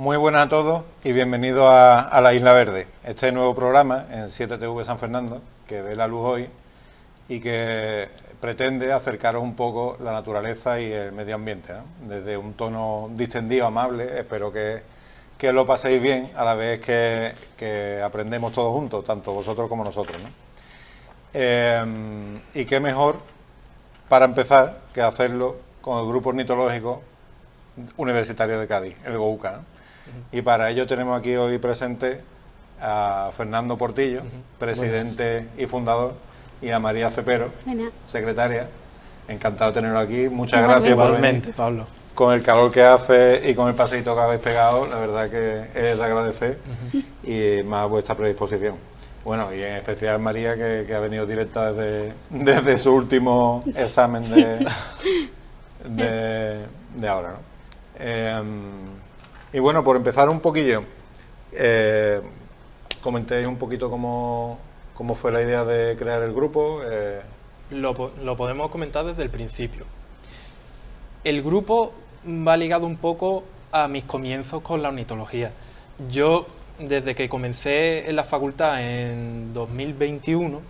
Muy buenas a todos y bienvenidos a la Isla Verde, este nuevo programa en 7TV San Fernando, que ve la luz hoy y que pretende acercaros un poco la naturaleza y el medio ambiente, ¿no? Desde un tono distendido, amable. Espero que lo paséis bien, a la vez que aprendemos todos juntos, tanto vosotros como nosotros, ¿no? Y qué mejor para empezar que hacerlo con el grupo ornitológico universitario de Cádiz, el GOUCA, ¿no? Y para ello tenemos aquí hoy presente a Fernando Portillo, presidente y fundador, y a María Cepero, secretaria. Encantado de tenerlo aquí. Muchas gracias por venir, Pablo. Con el calor que hace y con el paseíto que habéis pegado, la verdad que es de agradecer y más vuestra predisposición. Bueno, y en especial María, que ha venido directa desde su último examen de ahora, ¿no? Y bueno, por empezar un poquillo, comentéis un poquito cómo fue la idea de crear el grupo. Lo podemos comentar desde el principio. El grupo va ligado un poco a mis comienzos con la ornitología. Yo, desde que comencé en la facultad en 2021,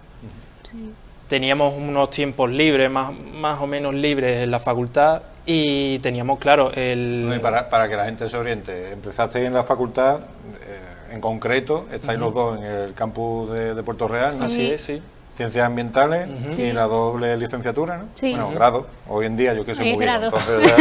teníamos unos tiempos libres, más o menos libres en la facultad, y teníamos, claro, Y para que la gente se oriente, empezasteis en la facultad, en concreto, estáis los dos en el campus de Puerto Real, ¿no? Así es, sí. Ciencias ambientales y la doble licenciatura, ¿no? Sí. Bueno, grado, hoy en día yo que soy muy viejo, entonces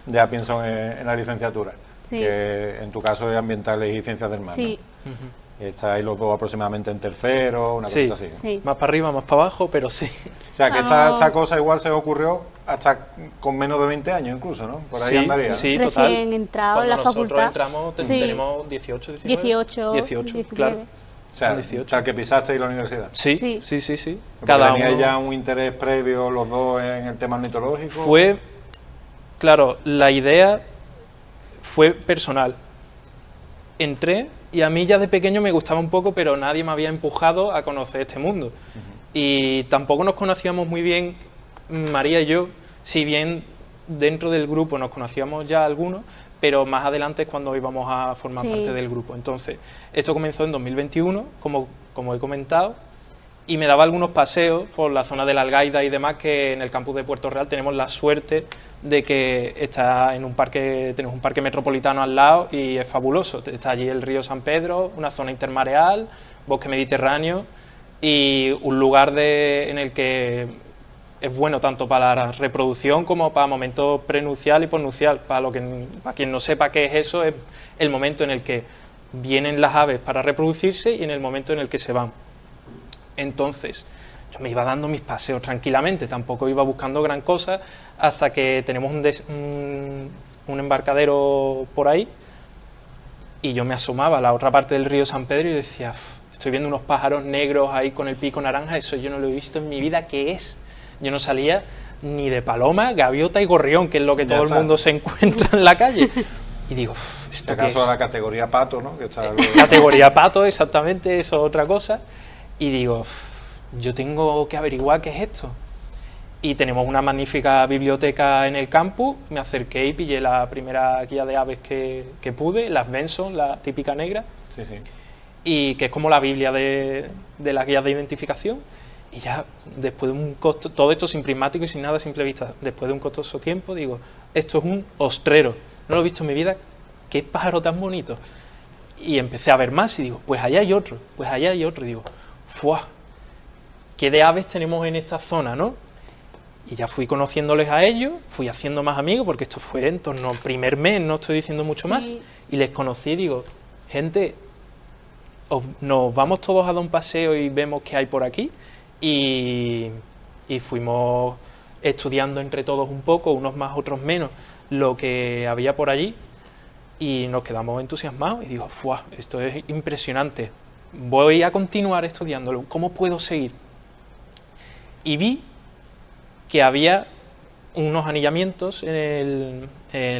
ya pienso en la licenciatura, que en tu caso es ambientales y ciencias del mar, Sí. ¿no? Estáis los dos aproximadamente en tercero, una cosa así, ¿no? Sí. Más para arriba, más para abajo, pero sí. O sea, que esta cosa igual se ocurrió hasta con menos de 20 años incluso, ¿no? Por ahí andaría. Sí, Recién total. entrado en la Cuando facultad. nosotros entramos tenemos 18, 19. 18, 19. Claro. O sea, 18. tal que pisasteis la universidad. Sí. Porque ¿teníais ya un interés previo los dos en el tema ornitológico? Claro, la idea fue personal. Entré y a mí ya de pequeño me gustaba un poco, pero nadie me había empujado a conocer este mundo. Y tampoco nos conocíamos muy bien, María y yo, si bien dentro del grupo nos conocíamos ya algunos, pero más adelante es cuando íbamos a formar parte del grupo. Entonces, esto comenzó en 2021, como he comentado, y me daba algunos paseos por la zona de la Algaida y demás, que en el campus de Puerto Real tenemos la suerte de que está en un parque, tenemos un parque metropolitano al lado y es fabuloso. Está allí el río San Pedro, una zona intermareal, bosque mediterráneo y un lugar en el que es bueno tanto para la reproducción como para momentos prenucial y posnucial. Para quien no sepa qué es eso, es el momento en el que vienen las aves para reproducirse y en el momento en el que se van. Entonces, yo me iba dando mis paseos tranquilamente, tampoco iba buscando gran cosa, hasta que tenemos un embarcadero por ahí y yo me asomaba a la otra parte del río San Pedro y decía, estoy viendo unos pájaros negros ahí con el pico naranja, eso yo no lo he visto en mi vida, ¿qué es? Yo no salía ni de paloma, gaviota y gorrión, que es lo que todo el mundo se encuentra en la calle. Y digo, ¿esto qué es? Acaso la categoría pato, ¿no? Que está Categoría pato, exactamente, eso es otra cosa. Y digo, yo tengo que averiguar qué es esto. Y tenemos una magnífica biblioteca en el campus, me acerqué y pillé la primera guía de aves que pude, las Benson, la típica negra, y que es como la Biblia de las guías de identificación. Y ya después de un costo, todo esto sin prismático y sin nada a simple vista, después de un costoso tiempo, digo, esto es un ostrero, no lo he visto en mi vida, qué pájaro tan bonito. Y empecé a ver más y digo, pues allá hay otro, y digo, ¡fua! ¿Qué de aves tenemos en esta zona, no? Y ya fui conociéndoles a ellos, fui haciendo más amigos, porque esto fue en torno al primer mes, no estoy diciendo mucho más, y les conocí y digo, gente, nos vamos todos a dar un paseo y vemos qué hay por aquí, y fuimos estudiando entre todos un poco, unos más, otros menos, lo que había por allí, y nos quedamos entusiasmados, y digo, ¡fua! Esto es impresionante, voy a continuar estudiándolo, ¿cómo puedo seguir? Y vi que había unos anillamientos en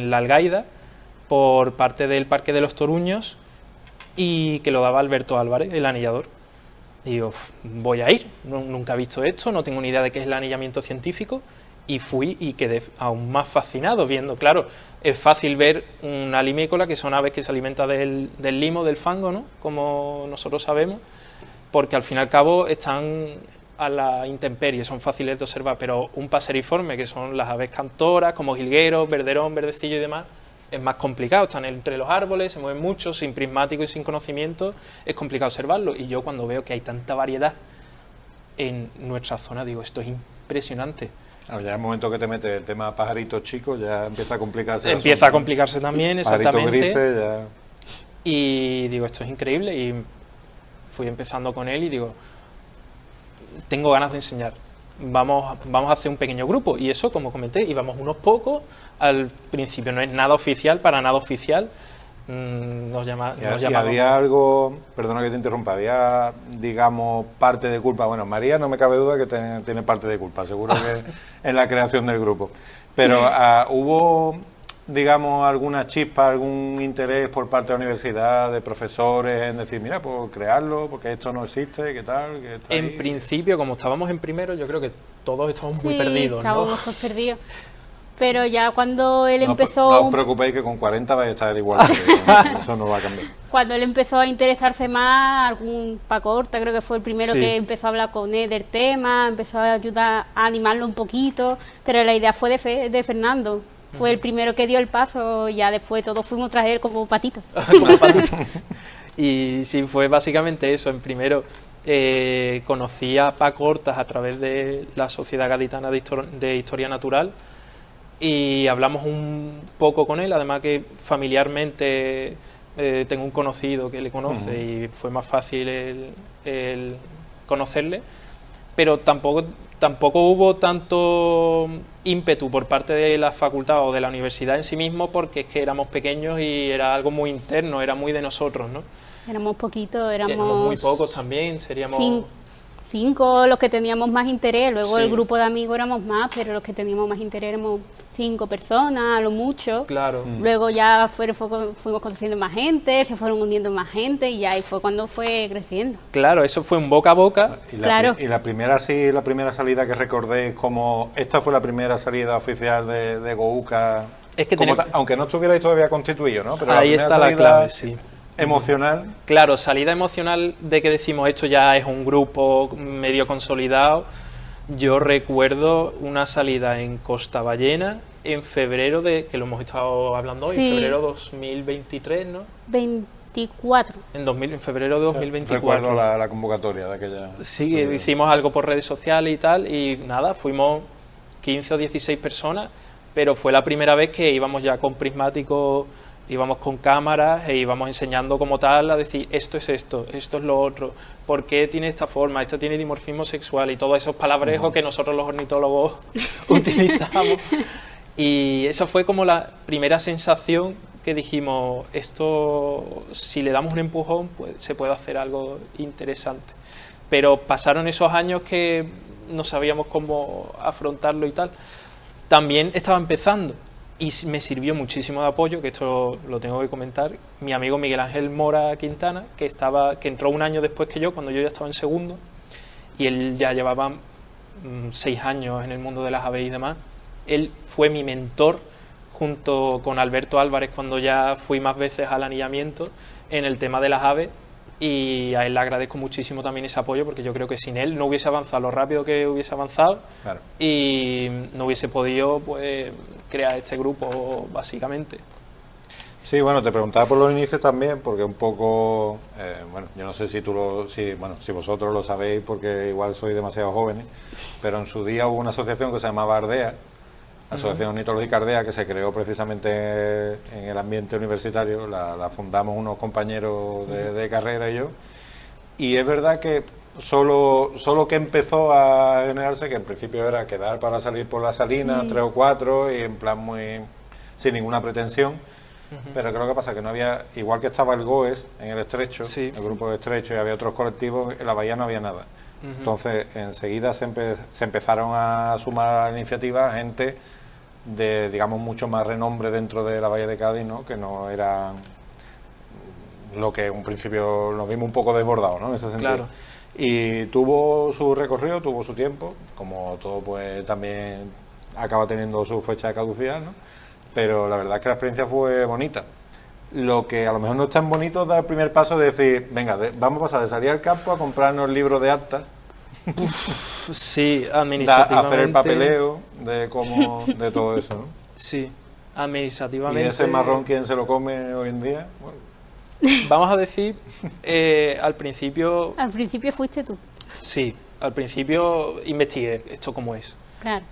la Algaida por parte del Parque de los Toruños y que lo daba Alberto Álvarez, el anillador. Y digo, voy a ir, nunca he visto esto, no tengo ni idea de qué es el anillamiento científico Y fui y quedé aún más fascinado viendo, claro, es fácil ver una limícola, que son aves que se alimentan del limo, del fango, ¿no? Como nosotros sabemos, porque al fin y al cabo están a la intemperie, son fáciles de observar, pero un paseriforme, que son las aves cantoras, como jilgueros, verderón, verdecillo y demás, es más complicado, están entre los árboles, se mueven mucho, sin prismático y sin conocimiento, es complicado observarlo. Y yo cuando veo que hay tanta variedad en nuestra zona, digo, esto es impresionante. Claro, ya en el momento que te metes el tema pajaritos chicos, ya empieza a complicarse. Empieza a complicarse también, exactamente. Pajaritos grises, ya... Y digo, esto es increíble, y fui empezando con él y digo, tengo ganas de enseñar, vamos a hacer un pequeño grupo. Y eso, como comenté, íbamos unos pocos, al principio no es nada oficial, para nada oficial, nos llamamos... Y había algo, perdona que te interrumpa, había, digamos, parte de culpa. Bueno, María no me cabe duda que tiene parte de culpa, seguro que en la creación del grupo. Pero hubo, digamos, alguna chispa, algún interés por parte de la universidad, de profesores, en decir, mira, pues crearlo, porque esto no existe, ¿qué tal? ¿Qué está en ahí? Principio, como estábamos en primero, yo creo que todos estábamos muy perdidos, ¿no? Estábamos todos perdidos. Pero ya cuando él empezó... No os preocupéis que con 40 vais a estar igual, que eso no va a cambiar. Cuando él empezó a interesarse más, algún Paco Horta creo que fue el primero Sí. que empezó a hablar con él del tema, empezó a ayudar a animarlo un poquito, pero la idea fue de Fernando. Fue el primero que dio el paso y ya después todos fuimos tras él como patitos. Como patito. Y sí, fue básicamente eso. En primero conocí a Paco Hortas a través de la Sociedad Gaditana de Historia Natural, y hablamos un poco con él, además que familiarmente tengo un conocido que le conoce y fue más fácil el conocerle, pero tampoco hubo tanto ímpetu por parte de la facultad o de la universidad en sí mismo, porque es que éramos pequeños y era algo muy interno, era muy de nosotros, ¿no? Éramos poquitos, éramos muy pocos también, seríamos... cinco los que teníamos más interés, luego Sí. el grupo de amigos éramos más, pero los que teníamos más interés éramos 5 personas, a lo mucho. Claro. Luego ya fuimos conociendo más gente, se fueron uniendo más gente y ya ahí fue cuando fue creciendo. Claro, eso fue un boca a boca. Y la primera salida que recordéis, como esta fue la primera salida oficial de Gouka, Es que como tenemos- aunque no estuvierais todavía constituido, ¿no? Pero Ahí primera está la salida clave, sí. emocional. Claro, salida emocional de que decimos esto ya es un grupo medio consolidado. Yo recuerdo una salida en Costa Ballena en febrero que lo hemos estado hablando hoy, Sí. en febrero 2023, ¿no? 24. En febrero de 2024. Recuerdo la convocatoria de aquella. Sí, salida. hicimos algo por redes sociales y tal, y nada, fuimos 15 o 16 personas, pero fue la primera vez que íbamos ya con prismáticos, íbamos con cámaras e íbamos enseñando como tal a decir esto es lo otro, por qué tiene esta forma, esto tiene dimorfismo sexual y todos esos palabrejos que nosotros los ornitólogos utilizamos. Y esa fue como la primera sensación que dijimos, esto si le damos un empujón pues se puede hacer algo interesante. Pero pasaron esos años que no sabíamos cómo afrontarlo y tal. También estaba empezando y me sirvió muchísimo de apoyo, que esto lo tengo que comentar, mi amigo Miguel Ángel Mora Quintana, que entró un año después que yo, cuando yo ya estaba en segundo, y él ya llevaba 6 años en el mundo de las aves y demás. Él fue mi mentor junto con Alberto Álvarez cuando ya fui más veces al anillamiento en el tema de las aves, y a él le agradezco muchísimo también ese apoyo, porque yo creo que sin él no hubiese avanzado lo rápido que hubiese avanzado. Claro. Y no hubiese podido pues crear este grupo básicamente. Sí, bueno, te preguntaba por los inicios también, porque un poco, bueno, yo no sé si si vosotros lo sabéis, porque igual sois demasiado jóvenes, pero en su día hubo una asociación que se llamaba Ardea, Asociación Ornitológica Ardea, que se creó precisamente en el ambiente universitario, la fundamos unos compañeros de carrera y yo, y es verdad que solo que empezó a generarse, que en principio era quedar para salir por las salinas, 3 o 4, y en plan muy sin ninguna pretensión. Pero creo que pasa que no había, igual que estaba el GOES en el Estrecho, Sí. el grupo de Estrecho, y había otros colectivos, en la Bahía no había nada. Entonces, enseguida se empezaron a sumar a la iniciativa gente de, digamos, mucho más renombre dentro de la Bahía de Cádiz, ¿no? Que no eran lo que en un principio nos vimos un poco desbordados, ¿no? En ese sentido. Claro. Y tuvo su recorrido, tuvo su tiempo, como todo pues también acaba teniendo su fecha de caducidad, ¿no? Pero la verdad es que la experiencia fue bonita. Lo que a lo mejor no es tan bonito es dar el primer paso de decir, venga, vamos a pasar de salir al campo a comprarnos libros de actas, Sí, administrativamente. hacer el papeleo de todo eso, ¿no? Sí, Y administrativamente. ese marrón, ¿quién se lo come hoy en día? Bueno, Vamos a decir, al principio, Al principio fuiste tú, sí, al principio investigué esto cómo es. claro.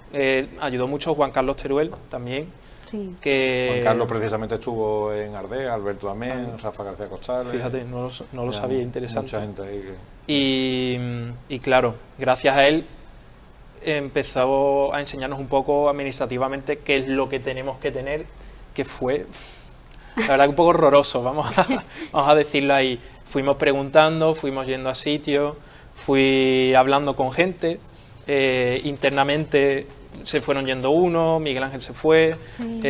Ayudó mucho Juan Carlos Teruel también, Sí. que... Juan Carlos precisamente estuvo en Ardea, Alberto Amén, Rafa García Costales. Fíjate, no lo sabía, interesante. Mucha gente ahí que... Y claro, gracias a él empezó a enseñarnos un poco administrativamente qué es lo que tenemos que tener, que fue, la verdad, un poco horroroso, vamos a decirlo ahí. Fuimos preguntando, fuimos yendo a sitios, fui hablando con gente, internamente se fueron yendo uno, Miguel Ángel se fue, Sí.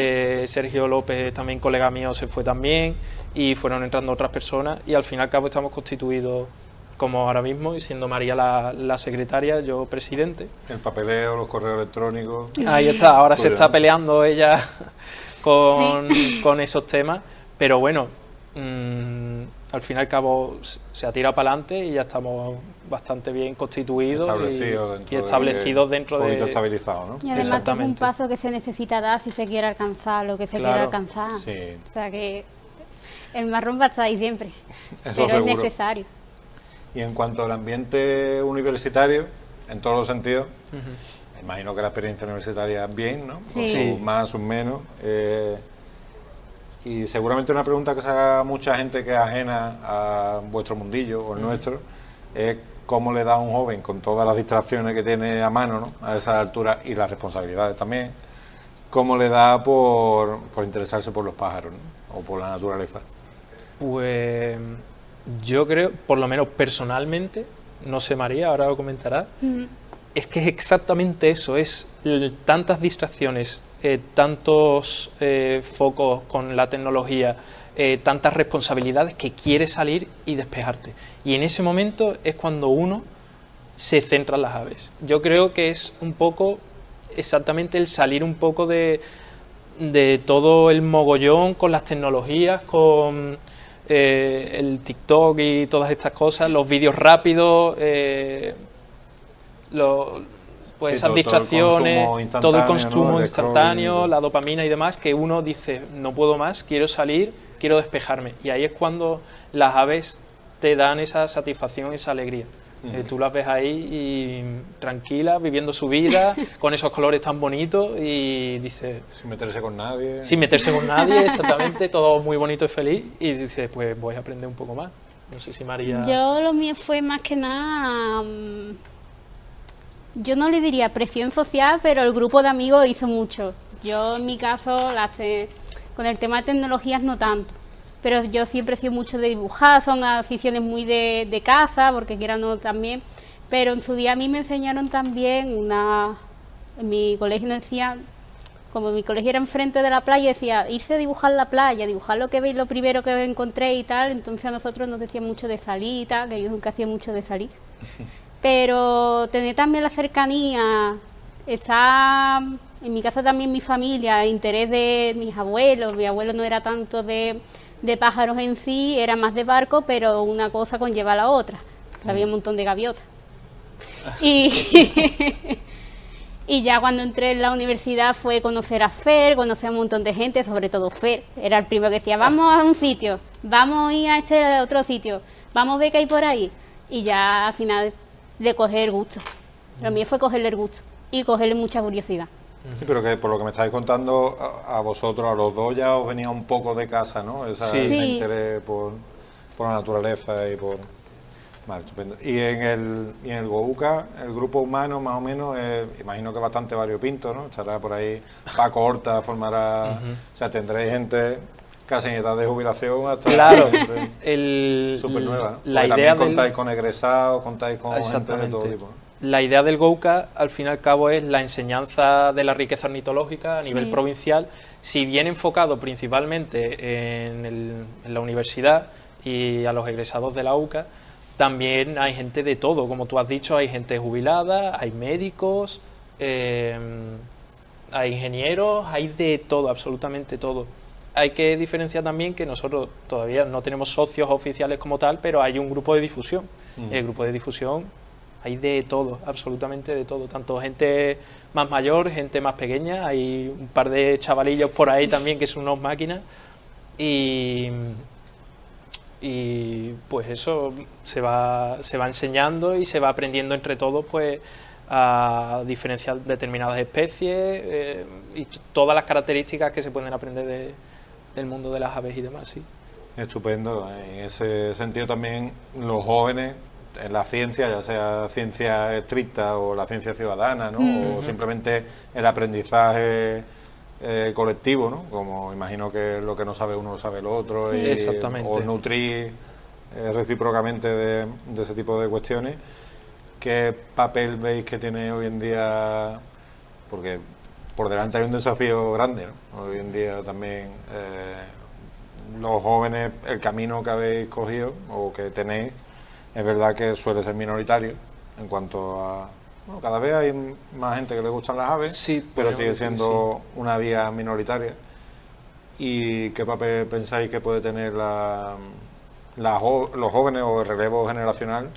Sergio López, también colega mío, se fue también, y fueron entrando otras personas, y al fin y al cabo estamos constituidos como ahora mismo, y siendo María la secretaria, yo presidente. El papeleo, los correos electrónicos... Ahí está, ahora se Pues está ya. peleando ella con esos temas, pero bueno, al fin y al cabo se ha tirado para adelante y ya estamos bastante bien constituidos y establecidos dentro un de... poquito estabilizados, ¿no? Y además que es un Exactamente. paso que se necesita dar si se quiere alcanzar lo que se Claro. quiere alcanzar. Sí. O sea que el marrón va a estar ahí siempre, Eso pero seguro. es necesario. Y en cuanto al ambiente universitario, en todos los sentidos, me imagino que la experiencia universitaria es bien, ¿no? Sí. Con Sí. sus más, sus menos. Y seguramente una pregunta que se haga mucha gente que es ajena a vuestro mundillo o el nuestro es cómo le da a un joven con todas las distracciones que tiene a mano, ¿no? A esa altura y las responsabilidades también, cómo le da por interesarse por los pájaros, ¿no? O por la naturaleza. Pues yo creo, por lo menos personalmente, no sé María, ahora lo comentará, es que es exactamente eso, es tantas distracciones, tantos focos con la tecnología, tantas responsabilidades que quieres salir y despejarte. Y en ese momento es cuando uno se centra en las aves. Yo creo que es un poco exactamente el salir un poco de todo el mogollón con las tecnologías, con el TikTok y todas estas cosas, los vídeos rápidos, pues Sí, esas todo el distracciones, consumo todo el instantáneo, consumo ¿no? El instantáneo, scrolling. la dopamina y demás, que uno dice, no puedo más, quiero salir, quiero despejarme. Y ahí es cuando las aves te dan esa satisfacción, esa alegría. Tú las ves ahí y tranquilas, viviendo su vida, con esos colores tan bonitos y dices, Sin meterse con nadie. sin meterse con nadie, exactamente, todo muy bonito y feliz, y dices, pues voy a aprender un poco más. No sé si María... Yo lo mío fue más que nada, yo no le diría presión social, pero el grupo de amigos hizo mucho. Yo en mi caso, con el tema de tecnologías no tanto, pero yo siempre he sido mucho de dibujar, son aficiones muy de casa, porque quiera o no también, pero en su día a mí me enseñaron también en mi colegio nos decían, como mi colegio era enfrente de la playa, decía, irse a dibujar la playa, dibujar lo que veis, lo primero que encontré y tal, entonces a nosotros nos decían mucho de salir y tal, que yo nunca hacía mucho de salir. Pero tener también la cercanía, estar, en mi caso también mi familia, interés de mis abuelos, mi abuelo no era tanto de pájaros en sí, era más de barco, pero una cosa conlleva a la otra, había un montón de gaviotas. Y, y ya cuando entré en la universidad fue conocer a Fer, conocer a un montón de gente, sobre todo Fer, era el primero que decía, vamos a un sitio, vamos a ir a este otro sitio, vamos a ver qué hay por ahí. Y ya al final le cogí el gusto. Lo mío fue cogerle el gusto y cogerle mucha curiosidad. Sí, pero que por lo que me estáis contando, a vosotros, a los dos, ya os venía un poco de casa, ¿no? Sí. Ese Sí. interés por la naturaleza y por... Vale, estupendo. Y en el GOUCA, el grupo humano, más o menos, imagino que bastante variopinto, ¿no? Estará por ahí Paco Horta, formará... O sea, tendréis gente casi en edad de jubilación hasta... Claro, gente súper nueva, ¿no? la Porque idea también contáis con egresados, contáis con gente de todo Exactamente. tipo, ¿no? La idea del GOUCA, al fin y al cabo, es la enseñanza de la riqueza ornitológica a nivel Sí. provincial, si bien enfocado principalmente en la universidad y a los egresados de la UCA, también hay gente de todo, como tú has dicho, hay gente jubilada, hay médicos, hay ingenieros, hay de todo, absolutamente todo. Hay que diferenciar también que nosotros todavía no tenemos socios oficiales como tal, pero hay un grupo de difusión. El grupo de difusión hay de todo, absolutamente de todo, tanto gente más mayor, gente más pequeña, hay un par de chavalillos por ahí también que son unos máquinas y pues eso se va enseñando y se va aprendiendo entre todos pues a diferenciar determinadas especies y todas las características que se pueden aprender del mundo de las aves y demás, sí. Estupendo. En ese sentido también los jóvenes en la ciencia, ya sea ciencia estricta o la ciencia ciudadana, ¿no? O simplemente el aprendizaje colectivo, ¿no? Como imagino que lo que no sabe uno lo sabe el otro, sí, exactamente. O nutrir recíprocamente de ese tipo de cuestiones. ¿Qué papel veis que tiene hoy en día? Porque por delante hay un desafío grande, ¿no? Hoy en día también los jóvenes, el camino que habéis cogido o que tenéis, es verdad que suele ser minoritario en cuanto a... Bueno, cada vez hay más gente que le gustan las aves, sí, pero sigue siendo una vía minoritaria. ¿Y qué papel pensáis que puede tener los jóvenes o el relevo generacional,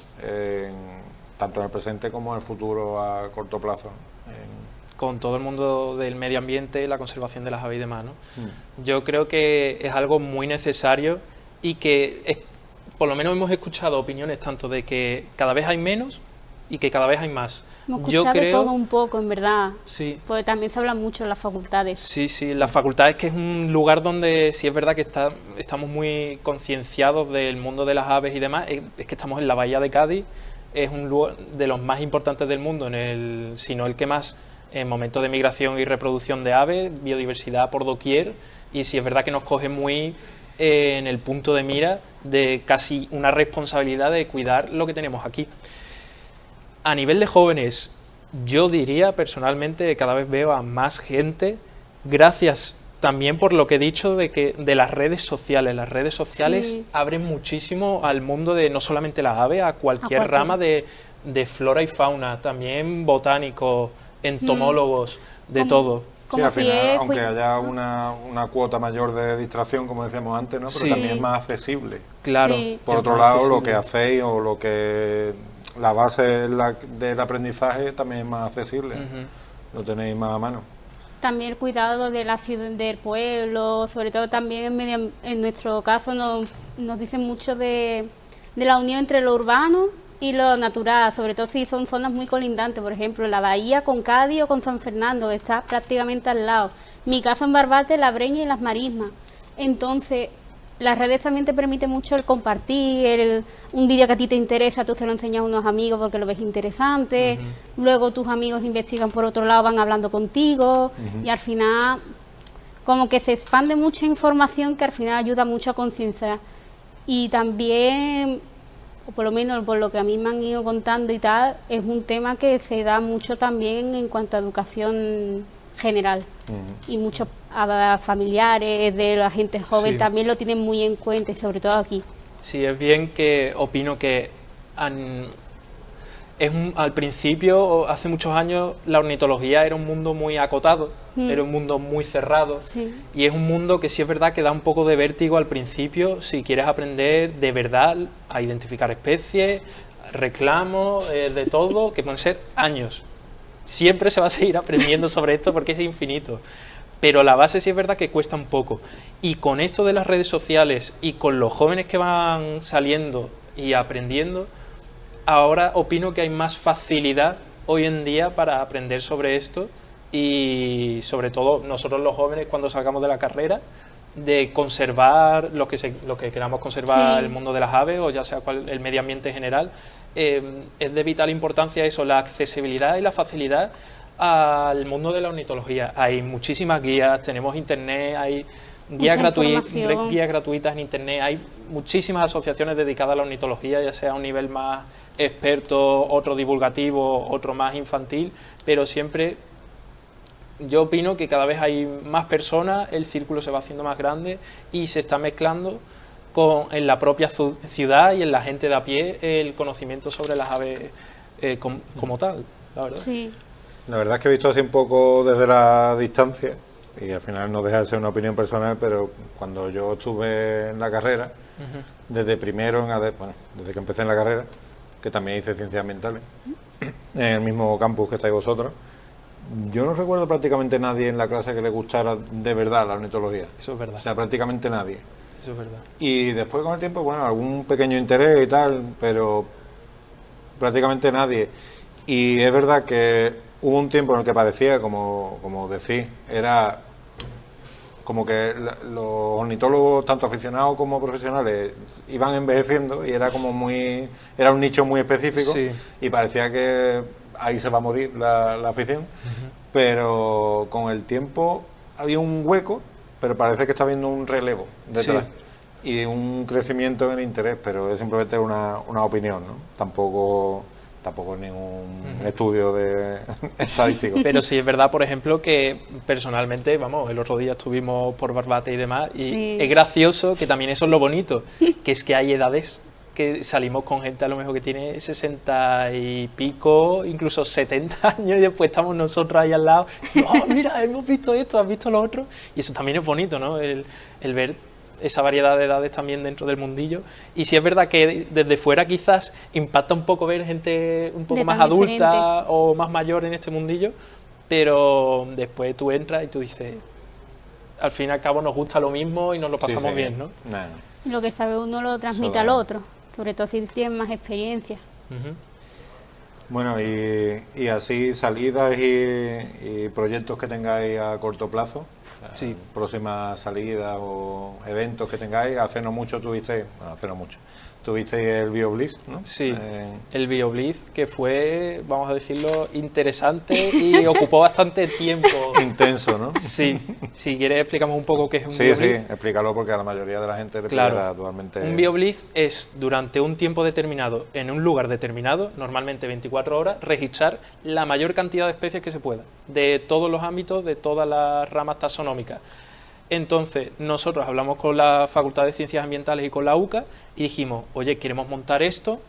tanto en el presente como en el futuro a corto plazo? Con todo el mundo del medio ambiente, la conservación de las aves y demás, ¿no? Yo creo que es algo muy necesario y que por lo menos hemos escuchado opiniones tanto de que cada vez hay menos y que cada vez hay más. Hemos escuchado todo un poco, en verdad. Sí. Porque también se habla mucho en las facultades. Sí, sí, las facultades, que es un lugar donde sí es verdad que estamos muy concienciados del mundo de las aves y demás. Es que estamos en la bahía de Cádiz, es un lugar de los más importantes del mundo, si no el que más, en momentos de migración y reproducción de aves, biodiversidad por doquier, y sí es verdad que nos coge muy en el punto de mira de casi una responsabilidad de cuidar lo que tenemos aquí. A nivel de jóvenes, yo diría personalmente que cada vez veo a más gente, gracias también por lo que he dicho de las redes sociales. Las redes sociales sí abren muchísimo al mundo de no solamente las aves, a cualquier rama de flora y fauna, también botánicos, entomólogos, de todo. Sí, al final, aunque haya una cuota mayor de distracción, como decíamos antes, ¿no? Pero sí, también es más accesible. Claro. Sí. Por otro lado, accesible. Lo que hacéis o lo que la base del aprendizaje también es más accesible. Lo tenéis más a mano. También el cuidado de la ciudad, del pueblo, sobre todo también en nuestro caso nos dicen mucho de la unión entre lo urbano y lo natural, sobre todo si son zonas muy colindantes, por ejemplo, la bahía con Cádiz o con San Fernando, que está prácticamente al lado. Mi caso en Barbate, La Breña y Las Marismas. Entonces, las redes también te permiten mucho el compartir, un vídeo que a ti te interesa, tú se lo enseñas a unos amigos porque lo ves interesante, luego tus amigos investigan por otro lado, van hablando contigo, y al final como que se expande mucha información que al final ayuda mucho a concienciar. Y también, o por lo menos por lo que a mí me han ido contando y tal, es un tema que se da mucho también en cuanto a educación general. Y muchos familiares de la gente joven también lo tienen muy en cuenta, y sobre todo aquí. Sí, es bien que opino que al principio, hace muchos años, la ornitología era un mundo muy acotado, era un mundo muy cerrado, y es un mundo que sí es verdad que da un poco de vértigo al principio si quieres aprender de verdad a identificar especies, reclamos, de todo, que pueden ser años. Siempre se va a seguir aprendiendo sobre esto porque es infinito, pero la base sí es verdad que cuesta un poco. Y con esto de las redes sociales y con los jóvenes que van saliendo y aprendiendo, ahora opino que hay más facilidad hoy en día para aprender sobre esto, y sobre todo nosotros los jóvenes, cuando salgamos de la carrera, de conservar lo que queramos conservar, el mundo de las aves o ya sea el medio ambiente en general. Es de vital importancia eso, la accesibilidad y la facilidad al mundo de la ornitología. Hay muchísimas guías, tenemos internet, hay guías gratuitas en internet, hay muchísimas asociaciones dedicadas a la ornitología, ya sea a un nivel más experto, otro divulgativo, otro más infantil, pero siempre yo opino que cada vez hay más personas, el círculo se va haciendo más grande y se está mezclando en la propia ciudad y en la gente de a pie el conocimiento sobre las aves como tal, la verdad. Sí. La verdad es que he visto así un poco desde la distancia, y al final no deja de ser una opinión personal, pero cuando yo estuve en la carrera, desde primero bueno, desde que empecé en la carrera, que también hice ciencias ambientales, en el mismo campus que estáis vosotros, yo no recuerdo prácticamente nadie en la clase que le gustara de verdad la ornitología. Eso es verdad. O sea, prácticamente nadie. Eso es verdad. Y después con el tiempo, bueno, algún pequeño interés y tal, pero prácticamente nadie. Y es verdad que hubo un tiempo en el que parecía, como decís, era como que los ornitólogos, tanto aficionados como profesionales, iban envejeciendo y era como era un nicho muy específico, Sí. y parecía que ahí se va a morir la afición, pero con el tiempo había un hueco, pero parece que está habiendo un relevo detrás. Sí. Y un crecimiento en el interés, pero es simplemente una opinión, ¿no? Tampoco ningún estudio estadístico. Pero sí es verdad, por ejemplo, que personalmente, vamos, el otro día estuvimos por Barbate y demás, y Sí. es gracioso, que también eso es lo bonito, que es que hay edades que salimos con gente a lo mejor que tiene 60 y pico, incluso 70 años, y después estamos nosotros ahí al lado, y, oh, mira, hemos visto esto, has visto lo otro, y eso también es bonito, ¿no? El ver esa variedad de edades también dentro del mundillo. Y sí es verdad que desde fuera quizás impacta un poco ver gente un poco De más tan adulta diferente. o más mayor en este mundillo, pero después tú entras y tú dices, al fin y al cabo nos gusta lo mismo y nos lo pasamos Sí, sí. bien, ¿no? Nah. Lo que sabe uno lo transmite Eso al da. otro, sobre todo si tienes más experiencia. Ujú. Bueno, y así salidas y proyectos que tengáis a corto plazo, Sí. próximas salidas o eventos que tengáis. Hace no mucho tuvisteis el BioBliss, ¿no? Sí, el BioBliss, que fue, vamos a decirlo, interesante y ocupó bastante tiempo. Intenso, ¿no? Sí, si quieres explicamos un poco qué es un Sí, BioBliss. explícalo, porque a la mayoría de la gente le Claro. pillará totalmente... Un BioBliss es durante un tiempo determinado, en un lugar determinado, normalmente 24 horas, registrar la mayor cantidad de especies que se pueda, de todos los ámbitos, de todas las ramas taxonómicas. Entonces, nosotros hablamos con la Facultad de Ciencias Ambientales y con la UCA y dijimos, oye, queremos montar esto,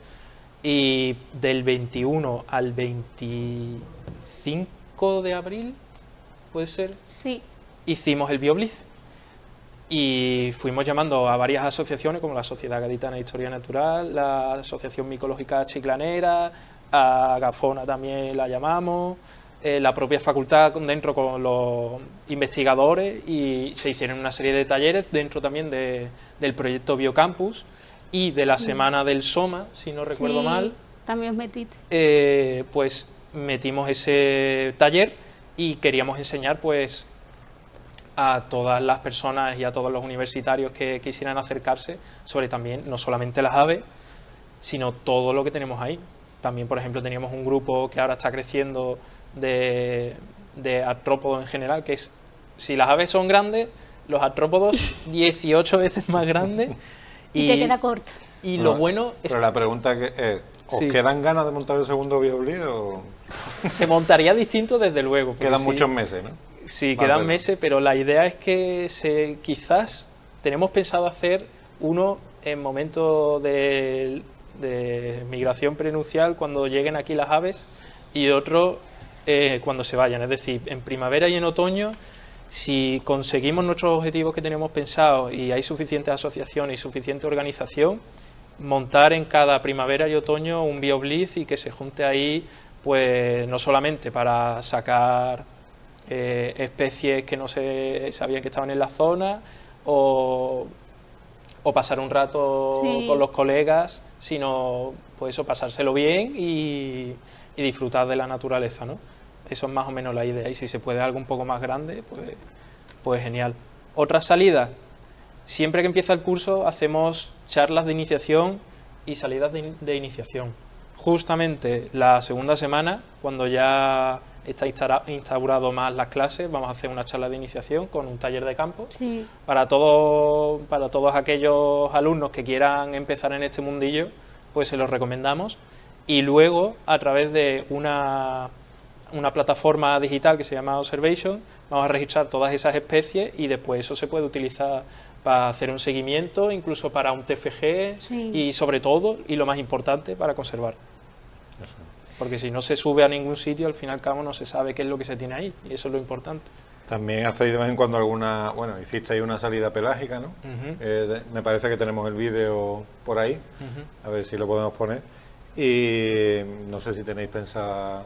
y del 21 al 25 de abril, puede ser, Sí, hicimos el BioBliss. Y fuimos llamando a varias asociaciones, como la Sociedad Gaditana de Historia Natural, la Asociación Micológica Chiclanera, a Gafona también la llamamos, la propia facultad dentro con los investigadores, y se hicieron una serie de talleres dentro también del proyecto Biocampus y de la Semana del SOMA, si no recuerdo sí, mal. también os metiste. Pues metimos ese taller y queríamos enseñar pues a todas las personas y a todos los universitarios que quisieran acercarse sobre también no solamente las aves, sino todo lo que tenemos ahí. También, por ejemplo, teníamos un grupo que ahora está creciendo de artrópodos en general, que es, si las aves son grandes, los artrópodos 18 veces más grandes. Y te queda corto. Y Bueno, lo bueno es Pero la pregunta que es, ¿os Sí. quedan ganas de montar el segundo BioBliss o que se montaría distinto desde luego. porque quedan sí, muchos meses, no? Sí, Más quedan veces. meses, pero la idea es que quizás tenemos pensado hacer uno en momentos de migración prenupcial, cuando lleguen aquí las aves, y otro cuando se vayan, es decir, en primavera y en otoño. Si conseguimos nuestros objetivos que tenemos pensados y hay suficientes asociaciones y suficiente organización, montar en cada primavera y otoño un BioBliss y que se junte ahí, pues no solamente para sacar especies que no se sabían que estaban en la zona, o pasar un rato Sí. con los colegas, sino pues eso, pasárselo bien y disfrutar de la naturaleza, ¿no? Eso es más o menos la idea, y si se puede algo un poco más grande, pues genial. Otra salida, siempre que empieza el curso hacemos charlas de iniciación y salidas de iniciación. Justamente la segunda semana, cuando ya está instaurado más las clases, vamos a hacer una charla de iniciación con un taller de campo Sí, para todos aquellos alumnos que quieran empezar en este mundillo, pues se los recomendamos. Y luego, a través de una plataforma digital que se llama Observation, vamos a registrar todas esas especies, y después eso se puede utilizar para hacer un seguimiento, incluso para un TFG, Sí. y sobre todo, y lo más importante, para conservar. porque si no se sube a ningún sitio, al fin y al cabo no se sabe qué es lo que se tiene ahí, y eso es lo importante. También hacéis de vez en cuando alguna, bueno, hicisteis una salida pelágica, ¿no? Me parece que tenemos el vídeo por ahí, a ver si lo podemos poner. Y no sé si tenéis pensada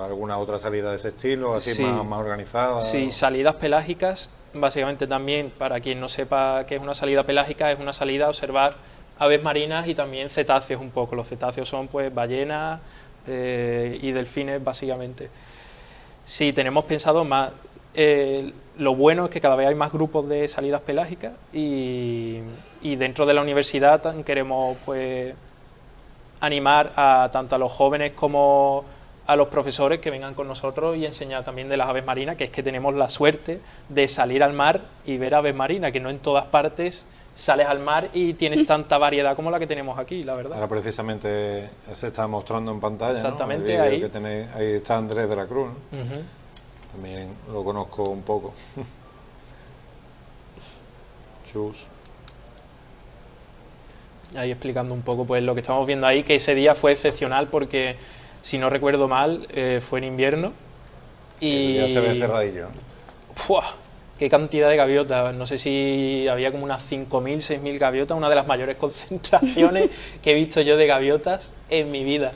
alguna otra salida de ese estilo, así Sí. más organizada. Sí, salidas pelágicas, básicamente también, para quien no sepa qué es una salida pelágica, es una salida a observar aves marinas y también cetáceos un poco. Los cetáceos son pues ballenas y delfines, básicamente. Sí, tenemos pensado más. Lo bueno es que cada vez hay más grupos de salidas pelágicas y dentro de la universidad queremos pues animar tanto a los jóvenes como a los profesores que vengan con nosotros y enseñar también de las aves marinas, que es que tenemos la suerte de salir al mar y ver aves marinas, que no en todas partes sales al mar y tienes tanta variedad como la que tenemos aquí, la verdad. Ahora precisamente se está mostrando en pantalla, Exactamente, ¿no? El vídeo ahí. que tenéis, ahí está Andrés de la Cruz, ¿no? Ujú. También lo conozco un poco. Chus. Ahí explicando un poco pues lo que estamos viendo ahí, que ese día fue excepcional porque, si no recuerdo mal, fue en invierno y Ya se ve cerradillo. ¡Fua! ¡Qué cantidad de gaviotas! No sé si había como unas 5.000, 6.000 gaviotas, una de las mayores concentraciones que he visto yo de gaviotas en mi vida.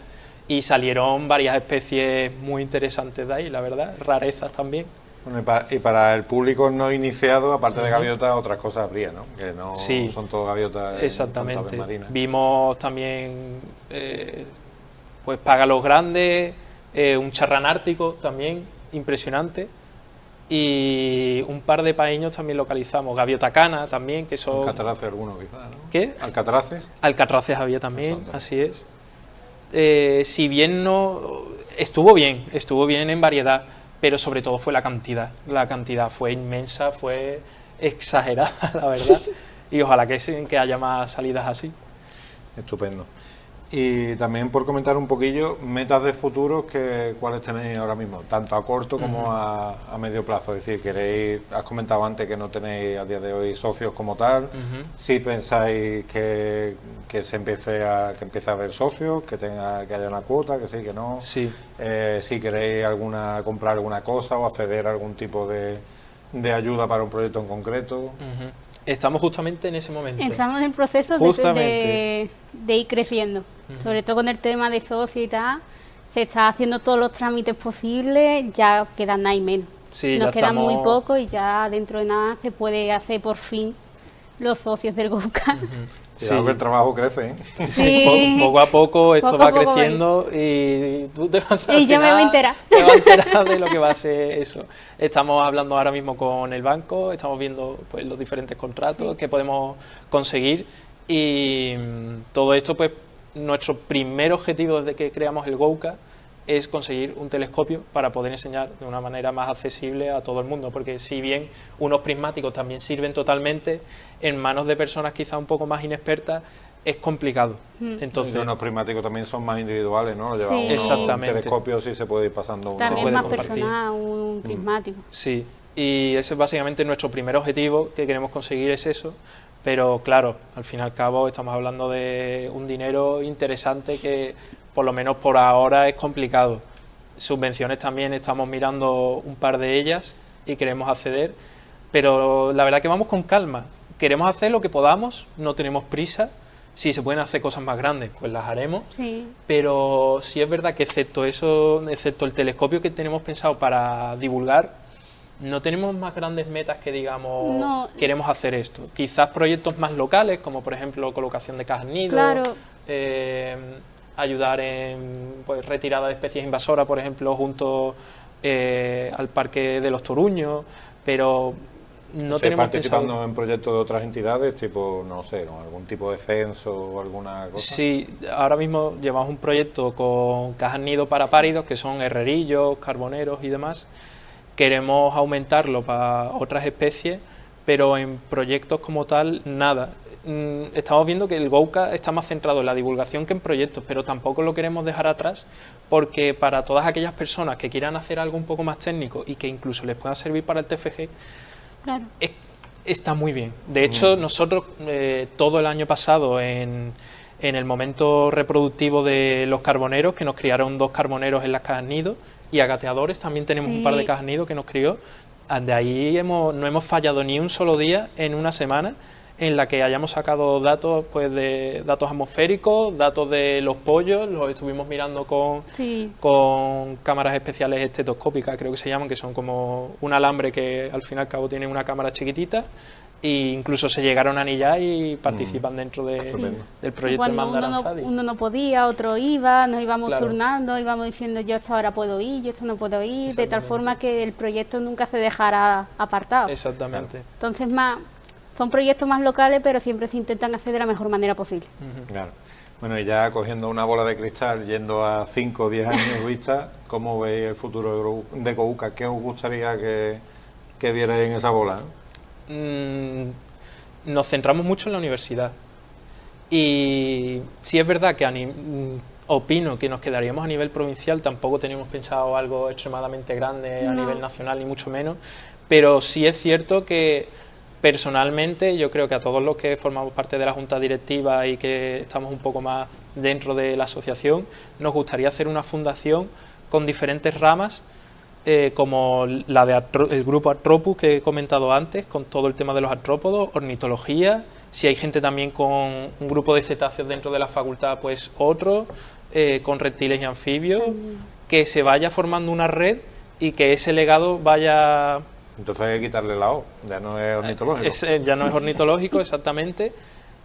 Y salieron varias especies muy interesantes de ahí, la verdad, rarezas también. Bueno, y para el público no iniciado, aparte de gaviotas, otras cosas habría, ¿no? Que no Sí, son todo gaviotas en exactamente. cuanto a aves marinas. Vimos también pues págalos grandes, un charrán ártico también, impresionante, y un par de paíños también localizamos, gaviota cana también, que son... Alcatraces alguno quizás, ¿no? ¿Qué? Alcatraces. Alcatraces había también, Exacto. así es. Si bien no... Estuvo bien en variedad, pero sobre todo fue la cantidad. La cantidad fue inmensa, fue exagerada, la verdad. Y ojalá que haya más salidas así. Estupendo. Y también por comentar un poquillo, metas de futuro, ¿cuáles tenéis ahora mismo? Tanto a corto como a medio plazo. Es decir, has comentado antes que no tenéis a día de hoy socios como tal. Si pensáis que empiece a haber socios, que haya una cuota, que sí, que no. Sí. Si queréis comprar alguna cosa o acceder a algún tipo de ayuda para un proyecto en concreto. Ujú. Estamos justamente en ese momento. Estamos en proceso de ir creciendo, sobre todo con el tema de socio y tal. Se está haciendo todos los trámites posibles, ya quedan nada y menos. Sí, Nos ya quedan estamos... muy poco y ya dentro de nada se puede hacer por fin los socios del GoCa. Cuidado que el trabajo crece, ¿eh? Sí. Poco a poco esto Poco va a poco creciendo y tú te vas a Y yo me voy a enterar. Te vas a enterar de lo que va a ser eso. Estamos hablando ahora mismo con el banco, estamos viendo pues los diferentes contratos que podemos conseguir y todo esto, pues nuestro primer objetivo desde que creamos el GoCa es conseguir un telescopio para poder enseñar de una manera más accesible a todo el mundo, porque si bien unos prismáticos también sirven totalmente, en manos de personas quizá un poco más inexpertas es complicado. Entonces, Los prismáticos también son más individuales, ¿no? Sí. Un Exactamente. telescopio sí se puede ir pasando uno. También puede más compartir. personal, un prismático. sí, y ese es básicamente nuestro primer objetivo que queremos conseguir, es eso, pero claro, al fin y al cabo estamos hablando de un dinero interesante que por lo menos por ahora es complicado. Subvenciones también estamos mirando un par de ellas y queremos acceder, pero la verdad que vamos con calma. Queremos hacer lo que podamos, no tenemos prisa. Si se pueden hacer cosas más grandes, pues las haremos. Sí. Pero sí es verdad que excepto el telescopio que tenemos pensado para divulgar, no tenemos más grandes metas que digamos, No. queremos hacer esto. Quizás proyectos más locales, como por ejemplo colocación de cajas nido, Claro. ayudar en pues, retirada de especies invasoras, por ejemplo, junto al Parque de los Toruños, pero no ¿Estáis tenemos participando pensado... en proyectos de otras entidades, tipo, no sé, ¿no? algún tipo de censo o alguna cosa? Sí, ahora mismo llevamos un proyecto con cajas nido para páridos, que son herrerillos, carboneros y demás. Queremos aumentarlo para otras especies, pero en proyectos como tal, nada. Estamos viendo que el GoCa está más centrado en la divulgación que en proyectos, pero tampoco lo queremos dejar atrás, porque para todas aquellas personas que quieran hacer algo un poco más técnico y que incluso les pueda servir para el TFG, Claro. está muy bien. De hecho, nosotros todo el año pasado en en el momento reproductivo de los carboneros, que nos criaron 2 carboneros en las cajas nido, y agateadores, también tenemos un par de cajas nido que nos crió. De ahí no hemos fallado ni un solo día en una semana en la que hayamos sacado datos, pues, de datos atmosféricos, datos de los pollos, los estuvimos mirando con cámaras especiales estetoscópicas, creo que se llaman, que son como un alambre que al fin y al cabo tiene una cámara chiquitita, e incluso se llegaron a anillar y participan dentro del proyecto de Mandaranzadi. Uno no podía, otro iba, nos íbamos turnando, íbamos diciendo yo esta hora puedo ir, yo esta no puedo ir, de tal forma que el proyecto nunca se dejara apartado. Exactamente. Entonces son proyectos más locales, pero siempre se intentan hacer de la mejor manera posible. Claro. Bueno, y ya cogiendo una bola de cristal, yendo a 5 o 10 años vista, ¿cómo veis el futuro de Couca? ¿Qué os gustaría que vierais en esa bola? Nos centramos mucho en la universidad, y sí es verdad que opino que nos quedaríamos a nivel provincial, tampoco teníamos pensado algo extremadamente grande a nivel nacional, ni mucho menos, pero sí es cierto que personalmente yo creo que a todos los que formamos parte de la junta directiva y que estamos un poco más dentro de la asociación, nos gustaría hacer una fundación con diferentes ramas, como la el grupo Artropus que he comentado antes, con todo el tema de los artrópodos, ornitología, si hay gente también con un grupo de cetáceos dentro de la facultad, pues otro, con reptiles y anfibios, que se vaya formando una red y que ese legado vaya... Entonces hay que quitarle la O, ya no es ornitológico. Ya no es ornitológico, exactamente,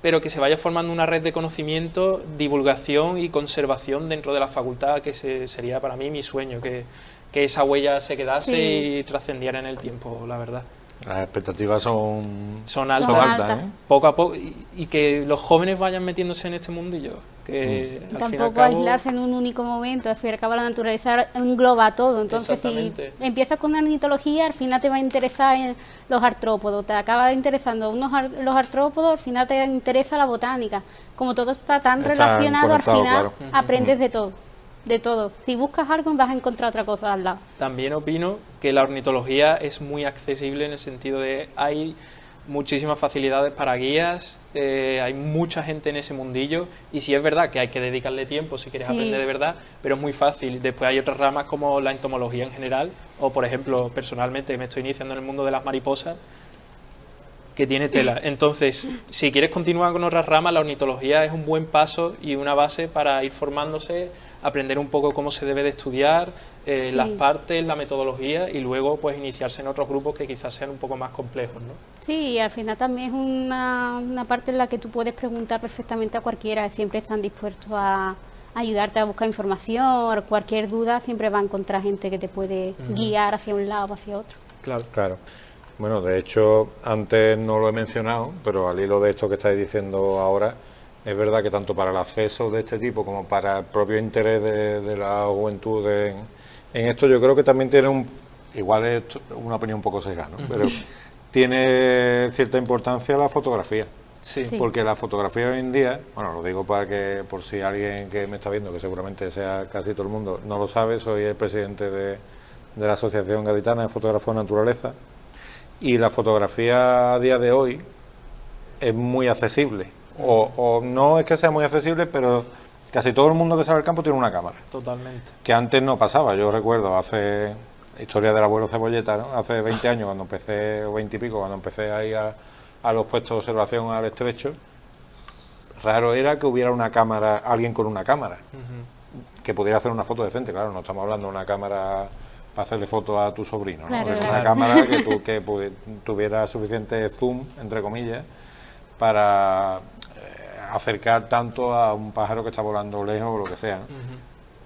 pero que se vaya formando una red de conocimiento, divulgación y conservación dentro de la facultad, que sería para mí mi sueño, que esa huella se quedase y trascendiera en el tiempo, la verdad. Las expectativas son altas, ¿eh? Poco a poco, y que los jóvenes vayan metiéndose en este mundillo. Que al tampoco fin y al cabo, aislarse en un único momento, al fin y al cabo la naturaleza engloba todo, entonces si empiezas con la ornitología, al final te va a interesar en los artrópodos, te acaba interesando los artrópodos, al final te interesa la botánica, como todo está tan relacionado, al final aprendes de todo. De todo. Si buscas algo vas a encontrar otra cosa al lado. También opino que la ornitología es muy accesible en el sentido de hay muchísimas facilidades para guías, hay mucha gente en ese mundillo, y sí es verdad que hay que dedicarle tiempo si quieres aprender de verdad, pero es muy fácil. Después hay otras ramas como la entomología en general, o por ejemplo, personalmente me estoy iniciando en el mundo de las mariposas, que tiene tela. Entonces, si quieres continuar con otras ramas, la ornitología es un buen paso y una base para ir formándose, aprender un poco cómo se debe de estudiar, las partes, la metodología, y luego pues iniciarse en otros grupos que quizás sean un poco más complejos, ¿no? Sí, y al final también es una parte en la que tú puedes preguntar perfectamente a cualquiera, siempre están dispuestos a ayudarte a buscar información, cualquier duda siempre va a encontrar gente que te puede guiar hacia un lado o hacia otro. Claro. Bueno, de hecho, antes no lo he mencionado, pero al hilo de esto que estáis diciendo ahora, es verdad que tanto para el acceso de este tipo como para el propio interés de la juventud en esto, yo creo que también tiene igual es una opinión un poco sesgada, ¿no? Pero tiene cierta importancia la fotografía. Sí. Porque la fotografía hoy en día, bueno, lo digo para que, por si alguien que me está viendo, que seguramente sea casi todo el mundo, no lo sabe, soy el presidente de la Asociación Gaditana de Fotógrafos de Naturaleza, y la fotografía a día de hoy es muy accesible, o no es que sea muy accesible, pero casi todo el mundo que sale al campo tiene una cámara. Totalmente. Que antes no pasaba. Yo recuerdo historia del abuelo Cebolleta, ¿no? Hace 20 años, cuando empecé, o 20 y pico, cuando empecé a ir a los puestos de observación al estrecho, raro era que hubiera una cámara, alguien con una cámara, que pudiera hacer una foto decente. Claro, no estamos hablando de una cámara para hacerle fotos a tu sobrino, ¿no? Claro, Una cámara que tuviera suficiente zoom, entre comillas, para acercar tanto a un pájaro que está volando lejos o lo que sea, ¿no?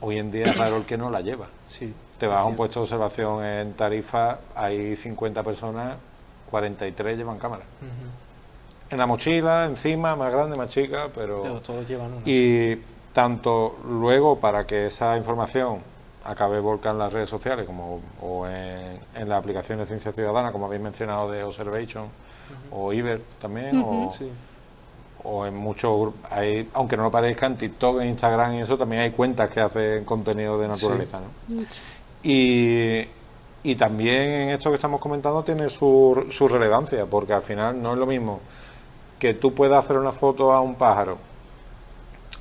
Hoy en día es raro el que no la lleva. Sí, te vas a un puesto de observación en Tarifa, hay 50 personas, 43 llevan cámara. En la mochila, encima, más grande, más chica, pero todos llevan una. Y tanto luego para que esa información acabe volcada en las redes sociales como o en la aplicación de Ciencia Ciudadana, como habéis mencionado, de Observation, o Iber también, o en muchos, aunque no lo parezca, en TikTok, en Instagram y eso, también hay cuentas que hacen contenido de naturaleza, ¿no? Y también en esto que estamos comentando tiene su relevancia, porque al final no es lo mismo que tú puedas hacer una foto a un pájaro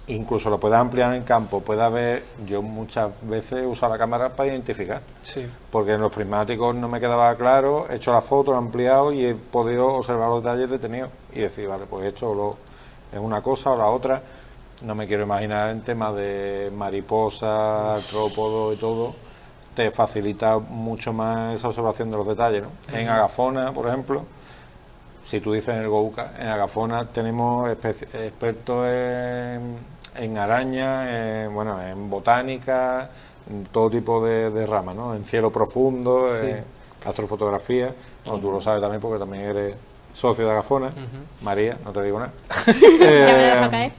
incluso lo puedes ampliar en campo, puedes ver, yo muchas veces he usado la cámara para identificar, Sí. porque en los prismáticos no me quedaba claro, he hecho la foto, lo he ampliado y he podido observar los detalles detenidos y decir, vale, pues esto es una cosa o la otra. No me quiero imaginar en temas de mariposa, artrópodo y todo, te facilita mucho más esa observación de los detalles, ¿no? En agafona, por ejemplo, si tú dices en el Gouka, en agafona tenemos expertos en arañas, bueno, en botánica, en todo tipo de ramas, ¿no? En cielo profundo, Sí. astrofotografía, bueno, tú lo sabes también porque también eres socio de agafona, María, no te digo nada. Ya me dejo caer.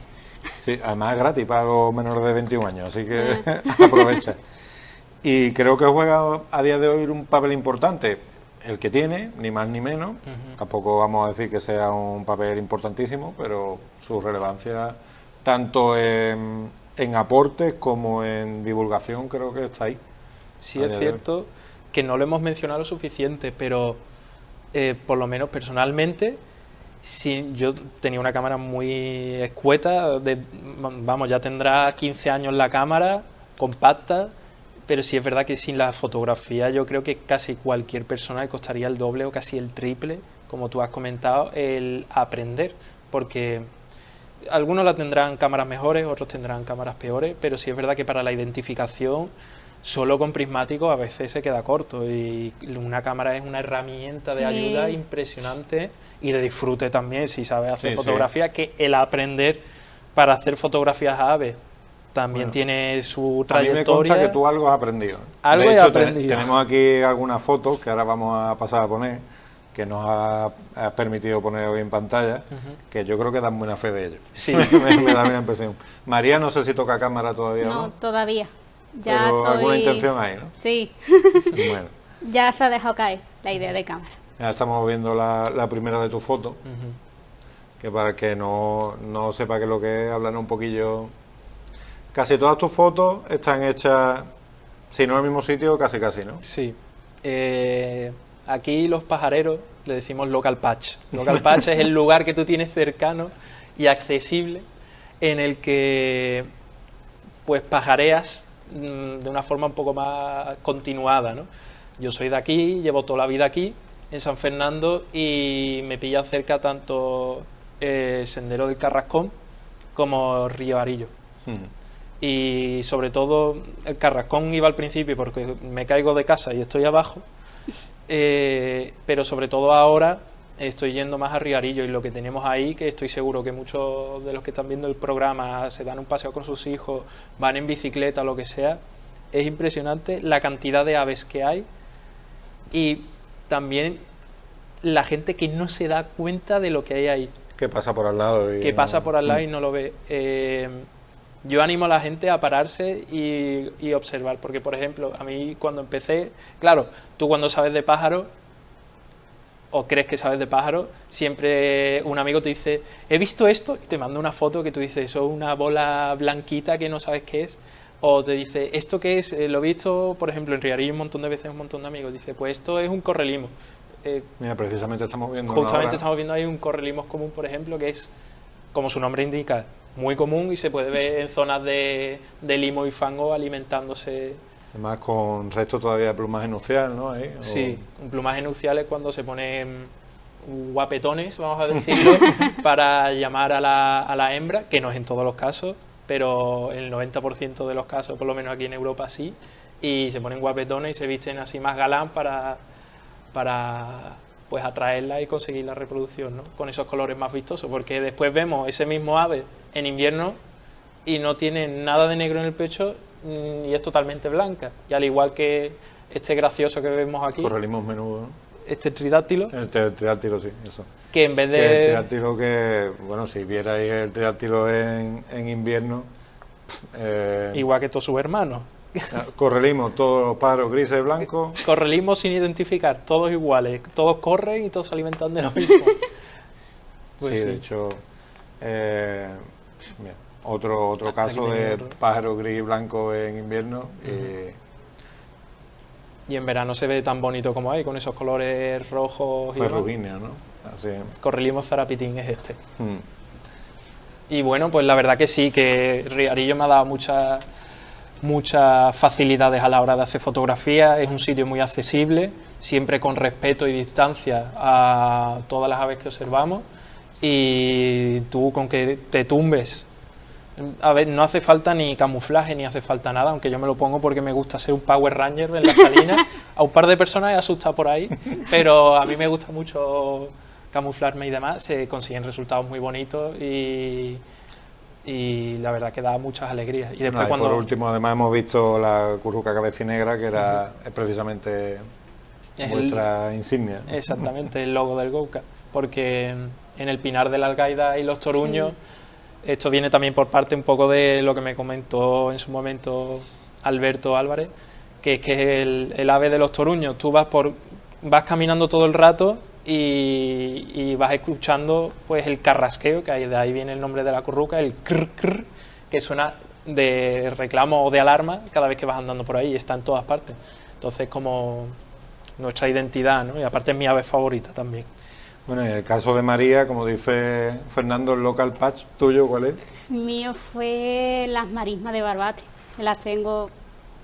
Sí, además es gratis para los menores de 21 años, así que aprovecha. Y creo que juega a día de hoy un papel importante, el que tiene, ni más ni menos. Tampoco vamos a decir que sea un papel importantísimo, pero su relevancia, tanto en aportes como en divulgación, creo que está ahí. Sí, A es día de hoy. cierto que no lo hemos mencionado lo suficiente, pero por lo menos personalmente, sí, yo tenía una cámara muy escueta, vamos, ya tendrá 15 años la cámara, compacta, pero sí es verdad que sin la fotografía yo creo que casi cualquier persona le costaría el doble o casi el triple, como tú has comentado, el aprender, porque algunos la tendrán cámaras mejores, otros tendrán cámaras peores, pero sí es verdad que para la identificación solo con prismáticos a veces se queda corto y una cámara es una herramienta de Sí. ayuda impresionante y de disfrute también si sabes hacer Sí, fotografía, que el aprender para hacer fotografías a aves también Bueno, tiene su A mí me trayectoria. consta que tú algo has aprendido. Algo De he hecho, aprendido. tenemos aquí algunas fotos que ahora vamos a pasar a poner, que nos ha permitido poner hoy en pantalla, que yo creo que dan buena fe de ello. Sí. me da buena impresión. María no sé si toca cámara todavía o No, no, todavía. Ya pero estoy... alguna intención hay, ¿no? Sí, Bueno, ya se ha dejado caer la idea de cámara. ya estamos viendo la primera de tus fotos, que para el que no sepa qué es lo que es, hablar un poquillo. Casi todas tus fotos están hechas, si no en el mismo sitio, casi, ¿no? Sí. Aquí los pajareros le decimos local patch. Local patch es el lugar que tú tienes cercano y accesible en el que pues pajareas de una forma un poco más continuada, ¿no? Yo soy de aquí, llevo toda la vida aquí, en San Fernando, y me pilla cerca tanto el Sendero del Carrascón como Río Arillo. Y sobre todo el Carrascón iba al principio porque me caigo de casa y estoy abajo, pero sobre todo ahora estoy yendo más a Río Arillo, y lo que tenemos ahí, que estoy seguro que muchos de los que están viendo el programa se dan un paseo con sus hijos, van en bicicleta o lo que sea, es impresionante la cantidad de aves que hay y también la gente que no se da cuenta de lo que hay ahí, Que pasa por al lado. Y que pasa por al lado y no lo ve. Yo animo a la gente a pararse y observar, porque por ejemplo, a mí cuando empecé, claro, tú cuando sabes de pájaros, o crees que sabes de pájaros, siempre un amigo te dice, he visto esto, y te manda una foto que tú dices, eso es una bola blanquita que no sabes qué es, o te dice, ¿esto qué es? Lo he visto, por ejemplo, en Riarillo un montón de veces, un montón de amigos, dice, pues esto es un correlimo. Mira, precisamente estamos viendo. Justamente ahora. estamos viendo ahí un correlimos común, por ejemplo, que es, como su nombre indica, muy común y se puede ver en zonas de limo y fango alimentándose. Además, con restos todavía de plumaje nupcial, ¿no? Ahí, o- Sí, un plumaje nupcial es cuando se ponen guapetones, vamos a decirlo, para llamar a la hembra, que no es en todos los casos, pero el 90% de los casos, por lo menos aquí en Europa sí, y se ponen guapetones y se visten así más galán para pues atraerla y conseguir la reproducción, ¿no? Con esos colores más vistosos, porque después vemos ese mismo ave en invierno y no tiene nada de negro en el pecho y es totalmente blanca, y al igual que este gracioso que vemos aquí, Correlimos menudo, ¿no? este tridáctilo, El tridáctilo, sí, eso. que en vez Que el de... tridáctilo que, bueno, si vierais el tridáctilo en invierno, igual que todos sus hermanos, correlimos todos los pájaros grises y blancos. correlimos sin identificar, todos iguales, todos corren y todos se alimentan de lo mismo. Pues sí, sí. de hecho, mira, otro Aquí caso tenía de otro. pájaro gris y blanco en invierno. Y en verano se ve tan bonito como hay, con esos colores rojos y demás. Ferruginea, ¿no? Así. Correlimos zarapitín es este. Y bueno, pues la verdad que sí, que Riarillo me ha dado muchas facilidades a la hora de hacer fotografía. Es un sitio muy accesible, siempre con respeto y distancia a todas las aves que observamos, y tú con que te tumbes, a ver, no hace falta ni camuflaje ni hace falta nada, aunque yo me lo pongo porque me gusta ser un Power Ranger en la salina. A un par de personas he asustado por ahí, pero a mí me gusta mucho camuflarme y demás. Se consiguen resultados muy bonitos y la verdad que da muchas alegrías. Y después Por último, además, hemos visto la curruca cabecinegra, que era precisamente vuestra insignia. Exactamente, el logo del Gouka, porque en el Pinar de la Algaida y los Toruños, esto viene también por parte un poco de lo que me comentó en su momento Alberto Álvarez, que es que el ave de los Toruños, tú vas caminando todo el rato y vas escuchando pues el carrasqueo, que de ahí viene el nombre de la curruca, el crr, crr, que suena de reclamo o de alarma cada vez que vas andando por ahí, y está en todas partes. Entonces, como nuestra identidad, ¿no? Y aparte es mi ave favorita también. Bueno, en el caso de María, como dice Fernando, el local patch tuyo, ¿cuál es? Mío fue las marismas de Barbate, que las tengo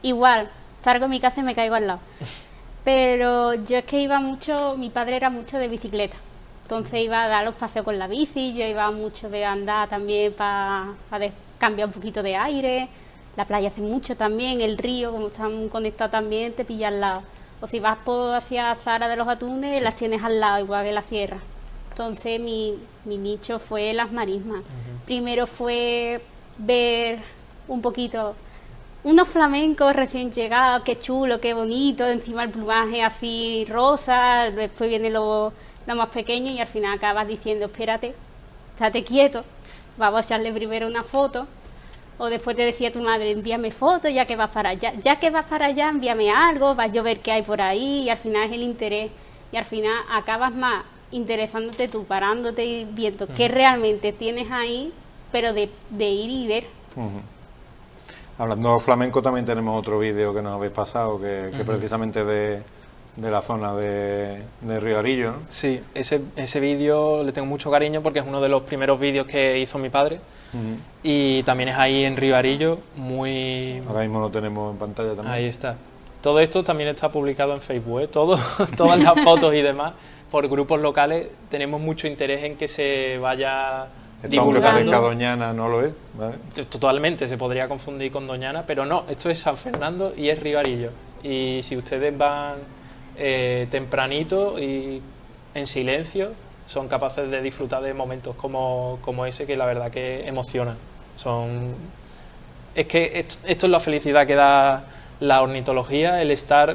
igual, salgo de mi casa y me caigo al lado. Pero yo es que iba mucho, mi padre era mucho de bicicleta, entonces iba a dar los paseos con la bici, yo iba mucho de andar también para cambiar un poquito de aire, la playa hace mucho también, el río, como están conectados también, te pilla al lado. O si vas hacia Zara de los Atunes, las tienes al lado, igual que la sierra. Entonces mi nicho fue las marismas. Primero fue ver un poquito unos flamencos recién llegados, qué chulo, qué bonito, encima el plumaje así rosa, después viene lo más pequeño y al final acabas diciendo, espérate, estate quieto, vamos a echarle primero una foto. O después te decía tu madre, envíame fotos ya que vas para allá, envíame algo, vas a ver qué hay por ahí, y al final es el interés, y al final acabas más interesándote tú, parándote y viendo qué realmente tienes ahí, pero de ir y ver. Hablando de flamenco, también tenemos otro vídeo que nos habéis pasado, que precisamente de la zona de Riarillo, ¿no? Sí, ese vídeo le tengo mucho cariño porque es uno de los primeros vídeos que hizo mi padre. Y también es ahí en Riarillo, muy... Ahora mismo lo tenemos en pantalla también. Ahí está. Todo esto también está publicado en Facebook, ¿eh? Todas las fotos y demás, por grupos locales. Tenemos mucho interés en que se vaya esto, aunque parezca Doñana, no lo es, ¿vale? Totalmente, se podría confundir con Doñana, pero no, esto es San Fernando y es Riarillo. Y si ustedes van tempranito y en silencio, son capaces de disfrutar de momentos como ese, que la verdad que emocionan. Es que esto es la felicidad que da la ornitología, el estar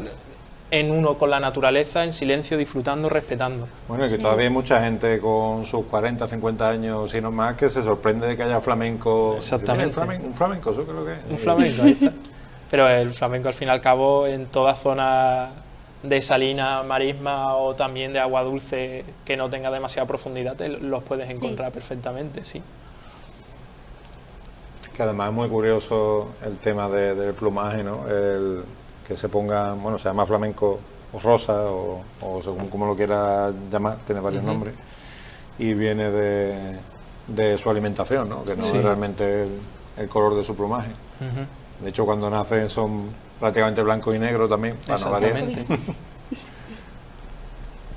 en uno con la naturaleza, en silencio, disfrutando, respetando. Bueno, y que todavía hay mucha gente con sus 40, 50 años, si no más, que se sorprende de que haya flamenco. Exactamente. Un flamenco, ¿eso qué es lo que es? Un flamenco, ahí está. Pero el flamenco, al fin y al cabo, en toda zona de salina, marisma o también de agua dulce que no tenga demasiada profundidad, los puedes encontrar perfectamente, sí. Que además es muy curioso el tema del plumaje, ¿no? El que se ponga, bueno, se llama flamenco rosa o según como lo quiera llamar, tiene varios nombres, y viene de su alimentación, ¿no? Que no es realmente el color de su plumaje. De hecho, cuando nacen son prácticamente blanco y negro también, para no variar.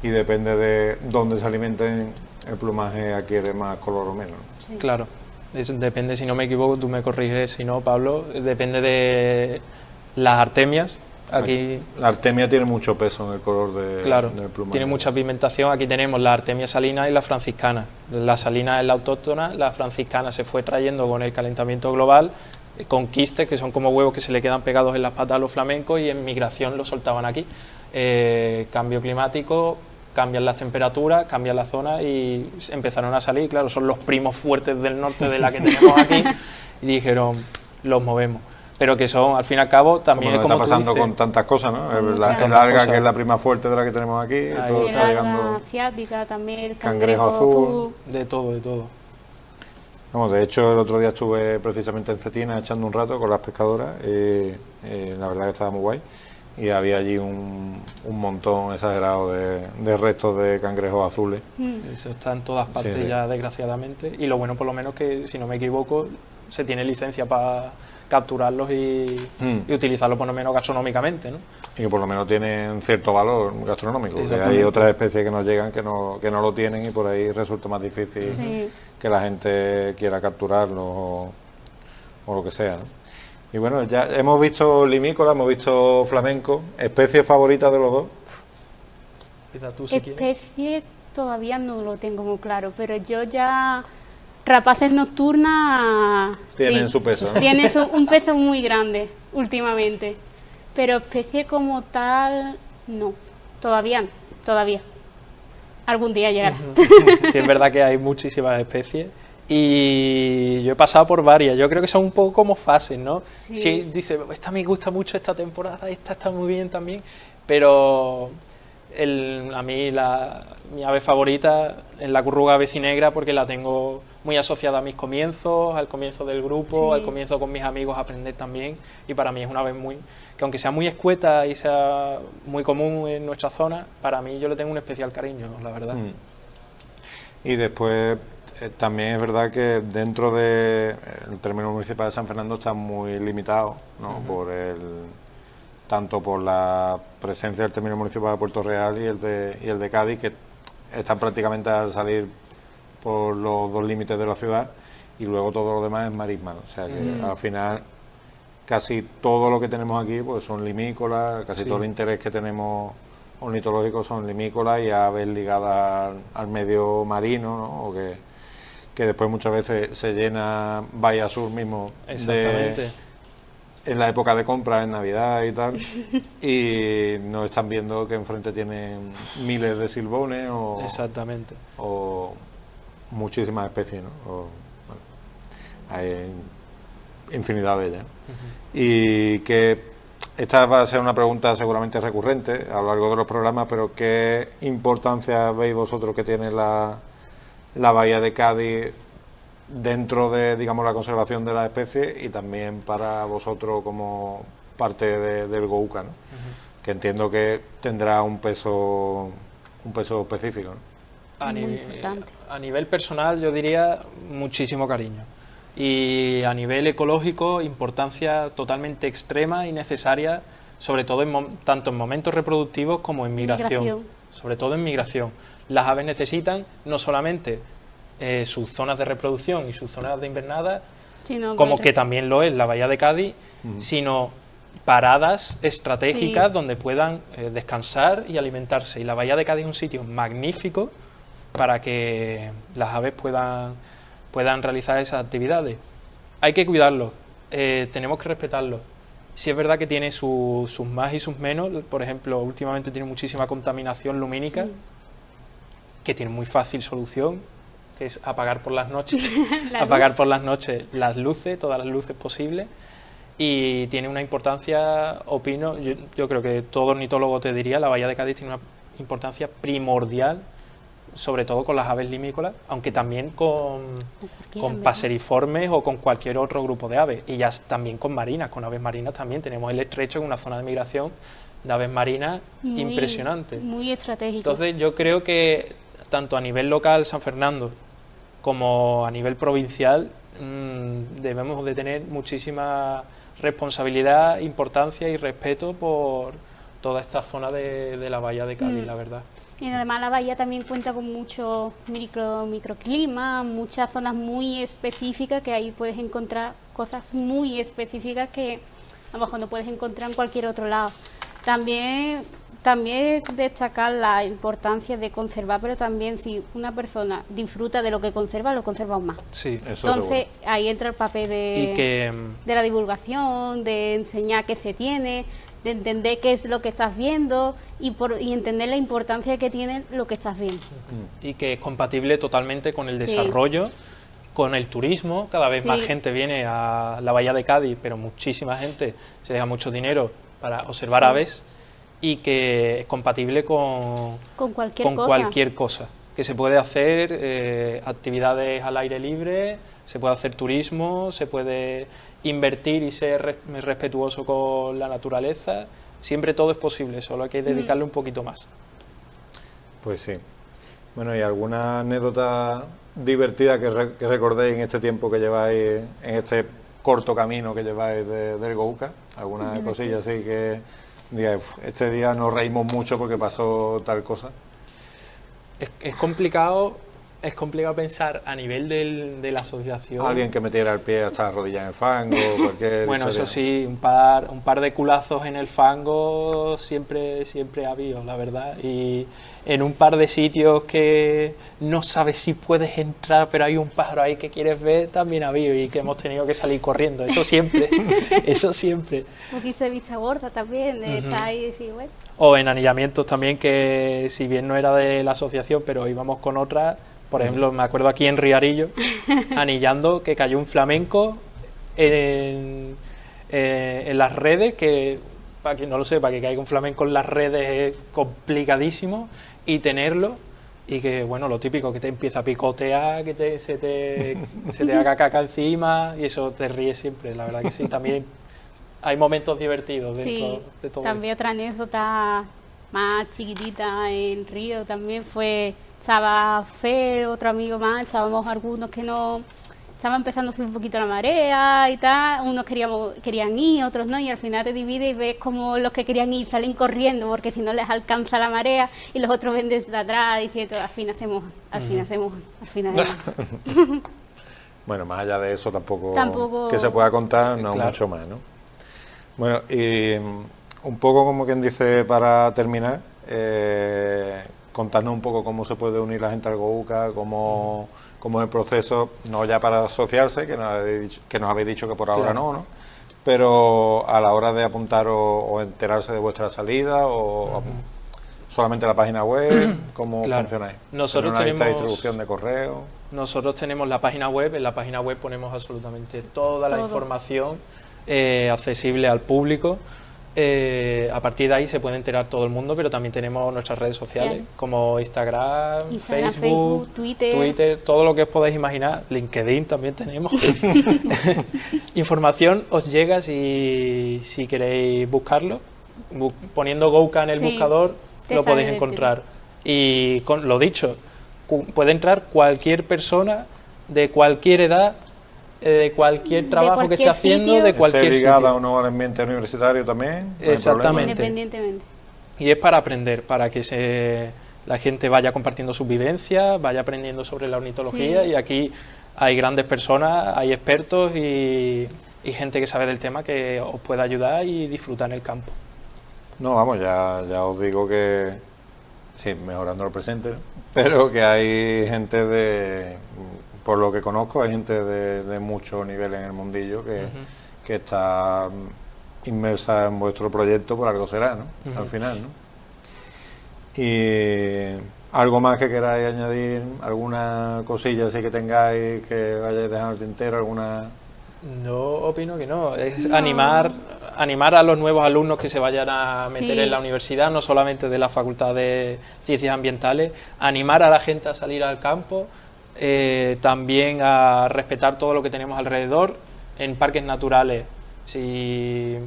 Y depende de dónde se alimenten, el plumaje adquiere más color o menos. Sí. Claro, eso depende, si no me equivoco, tú me corriges, si no, Pablo, depende de las artemias. Aquí la artemia tiene mucho peso en el color del plumaje. Tiene mucha pigmentación. Aquí tenemos la artemia salina y la franciscana. La salina es la autóctona, la franciscana se fue trayendo con el calentamiento global, con quistes, que son como huevos que se le quedan pegados en las patas a los flamencos, y en migración lo soltaban aquí. Cambio climático, cambian las temperaturas, cambian la zona y empezaron a salir. Claro, son los primos fuertes del norte de la que tenemos aquí, y dijeron, los movemos. Pero que son, al fin y al cabo, también como es como está pasando dices, con tantas cosas, ¿no? El alga, que es la prima fuerte de la que tenemos aquí, todo está llegando. Asiática también, el cangrejo azul. De todo, de todo. Vamos, de hecho, el otro día estuve precisamente en Cetina echando un rato con las pescadoras, la verdad que estaba muy guay. y había allí un montón exagerado de restos de cangrejos azules. Eso está en todas partes Sí. ya, desgraciadamente, y lo bueno por lo menos que, si no me equivoco, se tiene licencia para capturarlos y utilizarlos por lo menos gastronómicamente, ¿no? Y que por lo menos tienen cierto valor gastronómico, porque hay Exactamente. otras especies que nos llegan que no lo tienen y por ahí resulta más difícil Sí. que la gente quiera capturarlos o lo que sea, ¿no? Y bueno, ya hemos visto limícola, hemos visto flamenco. ¿Especie favorita de los dos? Empieza tú, si quieres. Especie todavía no lo tengo muy claro, pero yo ya... Rapaces nocturnas... Tienen sí, su peso, ¿no? Tienen un peso muy grande últimamente, pero especie como tal, no, todavía no, todavía. Algún día llegará. Sí, es verdad que hay muchísimas especies y yo he pasado por varias. Yo creo que son un poco como fases, ¿no? Sí. Sí, dice, esta me gusta mucho esta temporada, esta está muy bien también, pero a mí mi ave favorita es la curruga vecinegra porque la tengo muy asociada a mis comienzos, al comienzo del grupo, Sí. al comienzo con mis amigos a aprender también, y para mí es una ave que aunque sea muy escueta y sea muy común en nuestra zona, para mí yo le tengo un especial cariño, la verdad. Y después también es verdad que dentro del término municipal de San Fernando está muy limitado, ¿no? Tanto por la presencia del término municipal de Puerto Real y el de Cádiz, que están prácticamente al salir por los dos límites de la ciudad, y luego todo lo demás es marisma, ¿no? O sea que al final casi todo lo que tenemos aquí pues son limícolas, casi Sí. todo el interés que tenemos ornitológico son limícolas y aves ligadas al medio marino, ¿no? O que después muchas veces se llena Bahía Sur mismo Exactamente. en la época de compra, en Navidad y tal, y nos están viendo que enfrente tienen miles de silbones Exactamente. o muchísimas especies, ¿no? Bueno, hay infinidad de ellas. Y que esta va a ser una pregunta seguramente recurrente a lo largo de los programas, pero ¿qué importancia veis vosotros que tiene la bahía de Cádiz dentro de, digamos, la conservación de las especies y también para vosotros como parte del GOUCA, ¿no? Que entiendo que tendrá un peso específico, ¿no? Muy importante. A nivel personal yo diría muchísimo cariño, y a nivel ecológico importancia totalmente extrema y necesaria, sobre todo tanto en momentos reproductivos como en migración. Sobre todo en migración. Las aves necesitan no solamente sus zonas de reproducción y sus zonas de invernada, Sí, no, como pero- que también lo es la bahía de Cádiz, sino paradas estratégicas Sí. donde puedan descansar y alimentarse. Y la bahía de Cádiz es un sitio magnífico para que las aves puedan realizar esas actividades. Hay que cuidarlo, tenemos que respetarlo. Sí es verdad que tiene sus más y sus menos. Por ejemplo, últimamente tiene muchísima contaminación lumínica, que tiene muy fácil solución, que es apagar por las noches, apagar por las noches las luces, todas las luces posibles, y tiene una importancia, opino, yo creo que todo ornitólogo te diría, la bahía de Cádiz tiene una importancia primordial, sobre todo con las aves limícolas, aunque también con ¿verdad? paseriformes o con cualquier otro grupo de aves, y ya también con marinas, con aves marinas también. Tenemos el estrecho en una zona de migración de aves marinas impresionante. Muy estratégico. Entonces yo creo que tanto a nivel local, San Fernando, como a nivel provincial, debemos de tener muchísima responsabilidad, importancia y respeto por toda esta zona de la bahía de Cádiz, la verdad. Y además la bahía también cuenta con mucho microclima, muchas zonas muy específicas que ahí puedes encontrar cosas muy específicas que a lo mejor no puedes encontrar en cualquier otro lado. También destacar la importancia de conservar, pero también si una persona disfruta de lo que conserva, lo conserva aún más. Sí. Eso Entonces seguro. ahí entra el papel Y que de la divulgación, de enseñar qué se tiene, de entender qué es lo que estás viendo y entender la importancia que tiene lo que estás viendo. es compatible totalmente con el Sí. desarrollo, con el turismo. Cada vez Sí. más gente viene a la bahía de Cádiz, pero muchísima gente se deja mucho dinero para observar Sí. aves, y que es compatible con cualquier cosa. Que se puede hacer actividades al aire libre, se puede hacer turismo, se puede invertir y ser respetuoso con la naturaleza. siempre todo es posible, solo hay que dedicarle un poquito más. Pues sí. Bueno, ¿y alguna anécdota divertida que recordéis en este tiempo que lleváis, en este corto camino que lleváis del Gouka? ¿Alguna cosilla así que digáis, este día nos reímos mucho porque pasó tal cosa? Es complicado pensar a nivel de la asociación. Alguien que metiera el pie hasta la rodilla en el fango, cualquier Bueno, historia. eso sí, un par de culazos en el fango siempre ha habido, la verdad. Y en un par de sitios que no sabes si puedes entrar, pero hay un pájaro ahí que quieres ver, también ha habido, y que hemos tenido que salir corriendo. Eso siempre, eso siempre. Un poquito de vista gorda también, de estar ahí y decir, bueno. O en anillamientos también, que si bien no era de la asociación, pero íbamos con otras. Por ejemplo, me acuerdo aquí en Riarillo, anillando, que cayó un flamenco en las redes, que para quien no lo sepa, que caiga un flamenco en las redes es complicadísimo, y tenerlo, y que, bueno, lo típico, que te empieza a picotear, que se te haga caca encima, y eso te ríe siempre, la verdad que sí. También hay momentos divertidos dentro de todo También esto. otra anécdota más chiquitita en Río también fue, estaba Fer, otro amigo más, estábamos algunos que no, estaba empezando a subir un poquito la marea y tal, unos querían ir, otros no, y al final te divides y ves como los que querían ir salen corriendo porque si no les alcanza la marea, y los otros ven desde atrás diciendo, al fin hacemos. Bueno, más allá de eso tampoco que se pueda contar, no claro. mucho más, ¿no? Bueno, y un poco como quien dice, para terminar, contarnos un poco cómo se puede unir la gente al Gouka, cómo es el proceso, no ya para asociarse, que nos habéis dicho que por ahora Claro. no, pero a la hora de apuntar o enterarse de vuestra salida, o solamente la página web, ¿cómo Claro. funcionáis? Nosotros ¿Tenéis una lista de tenemos- distribución de correo? Nosotros tenemos la página web, en la página web ponemos absolutamente toda la todo. información accesible al público. A partir de ahí se puede enterar todo el mundo, pero también tenemos nuestras redes sociales, Bien. como Instagram, Facebook, Facebook, Twitter. todo lo que os podáis imaginar. LinkedIn también tenemos. Información os llega si queréis buscarlo. Poniendo Gouka en el Sí, buscador te lo sale podéis de encontrar. Y con lo dicho, puede entrar cualquier persona de cualquier edad, de cualquier trabajo que esté cualquier haciendo, sitio. de cualquier ¿Esté ligada sitio. o no al ambiente universitario también? ¿No hay Exactamente. Independientemente. Y es para aprender, para que la gente vaya compartiendo sus vivencias, vaya aprendiendo sobre la ornitología, Sí. y aquí hay grandes personas, hay expertos y gente que sabe del tema que os puede ayudar y disfrutar en el campo. No, vamos, ya os digo que sí, mejorando el presente, ¿no? Pero que hay gente por lo que conozco, hay gente de mucho nivel en el mundillo que está inmersa en vuestro proyecto, por algo será, ¿no? Al final, ¿no? Y algo más que queráis añadir, alguna cosilla así que tengáis, que vayáis dejando el tintero, alguna... No, opino que no. Es animar a los nuevos alumnos que se vayan a meter Sí. en la universidad, no solamente de la Facultad de Ciencias Ambientales, animar a la gente a salir al campo, también a respetar todo lo que tenemos alrededor. En parques naturales, si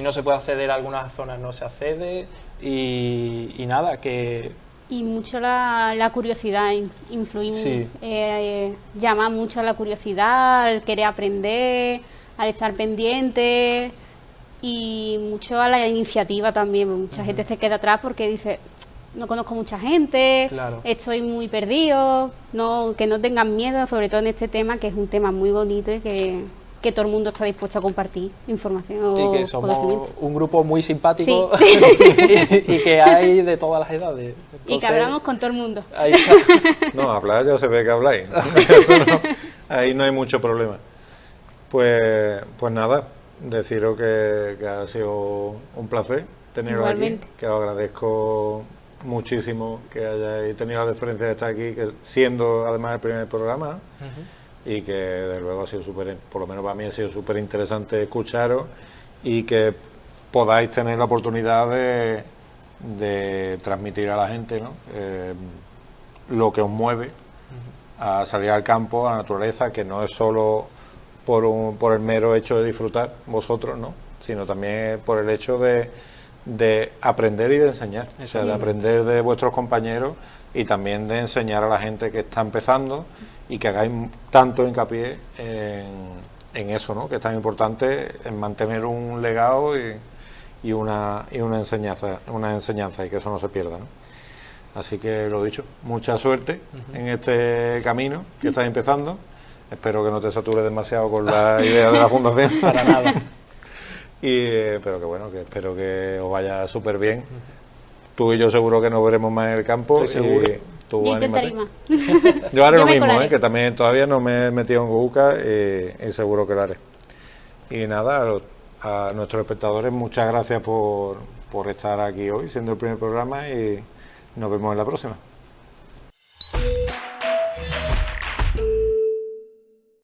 no se puede acceder a algunas zonas, no se accede, y nada, que Y mucho la curiosidad, influir, Sí. llama mucho a la curiosidad, al querer aprender, al estar pendiente, y mucho a la iniciativa también. Mucha gente se queda atrás porque dice, no conozco mucha gente, Claro. estoy muy perdido, que no tengan miedo, sobre todo en este tema, que es un tema muy bonito y que todo el mundo está dispuesto a compartir información y o que somos conocimiento. un grupo muy simpático Sí. y que hay de todas las edades. Y que Entonces, hablamos con todo el mundo. ahí está. No, hablar ya se ve que habláis. Eso no, ahí no hay mucho problema. Pues nada, deciros que ha sido un placer teneros aquí, Igualmente. que os agradezco muchísimo que hayáis tenido la deferencia de estar aquí, que siendo además el primer programa, y que desde luego ha sido por lo menos para mí ha sido súper interesante escucharos, y que podáis tener la oportunidad de transmitir a la gente, ¿no? Lo que os mueve a salir al campo, a la naturaleza, que no es solo por el mero hecho de disfrutar vosotros, ¿no? Sino también por el hecho de de aprender y de enseñar, o sea, de Sí. aprender de vuestros compañeros y también de enseñar a la gente que está empezando y que hagáis tanto hincapié en eso, ¿no? Que es tan importante en mantener un legado y una enseñanza y que eso no se pierda, ¿no? Así que lo dicho, mucha suerte en este camino que estás empezando. Espero que no te satures demasiado con la idea de la fundación. Para nada. Pero que bueno, que espero que os vaya súper bien. Tú y yo seguro que nos veremos más en el campo. Estoy seguro. Y tú Yo anímate. intentaré ir más. Yo haré Yo lo me mismo, colaré. que también todavía no me he metido en Google y seguro que lo haré. Y nada, a nuestros espectadores, muchas gracias por estar aquí hoy, siendo el primer programa, y nos vemos en la próxima.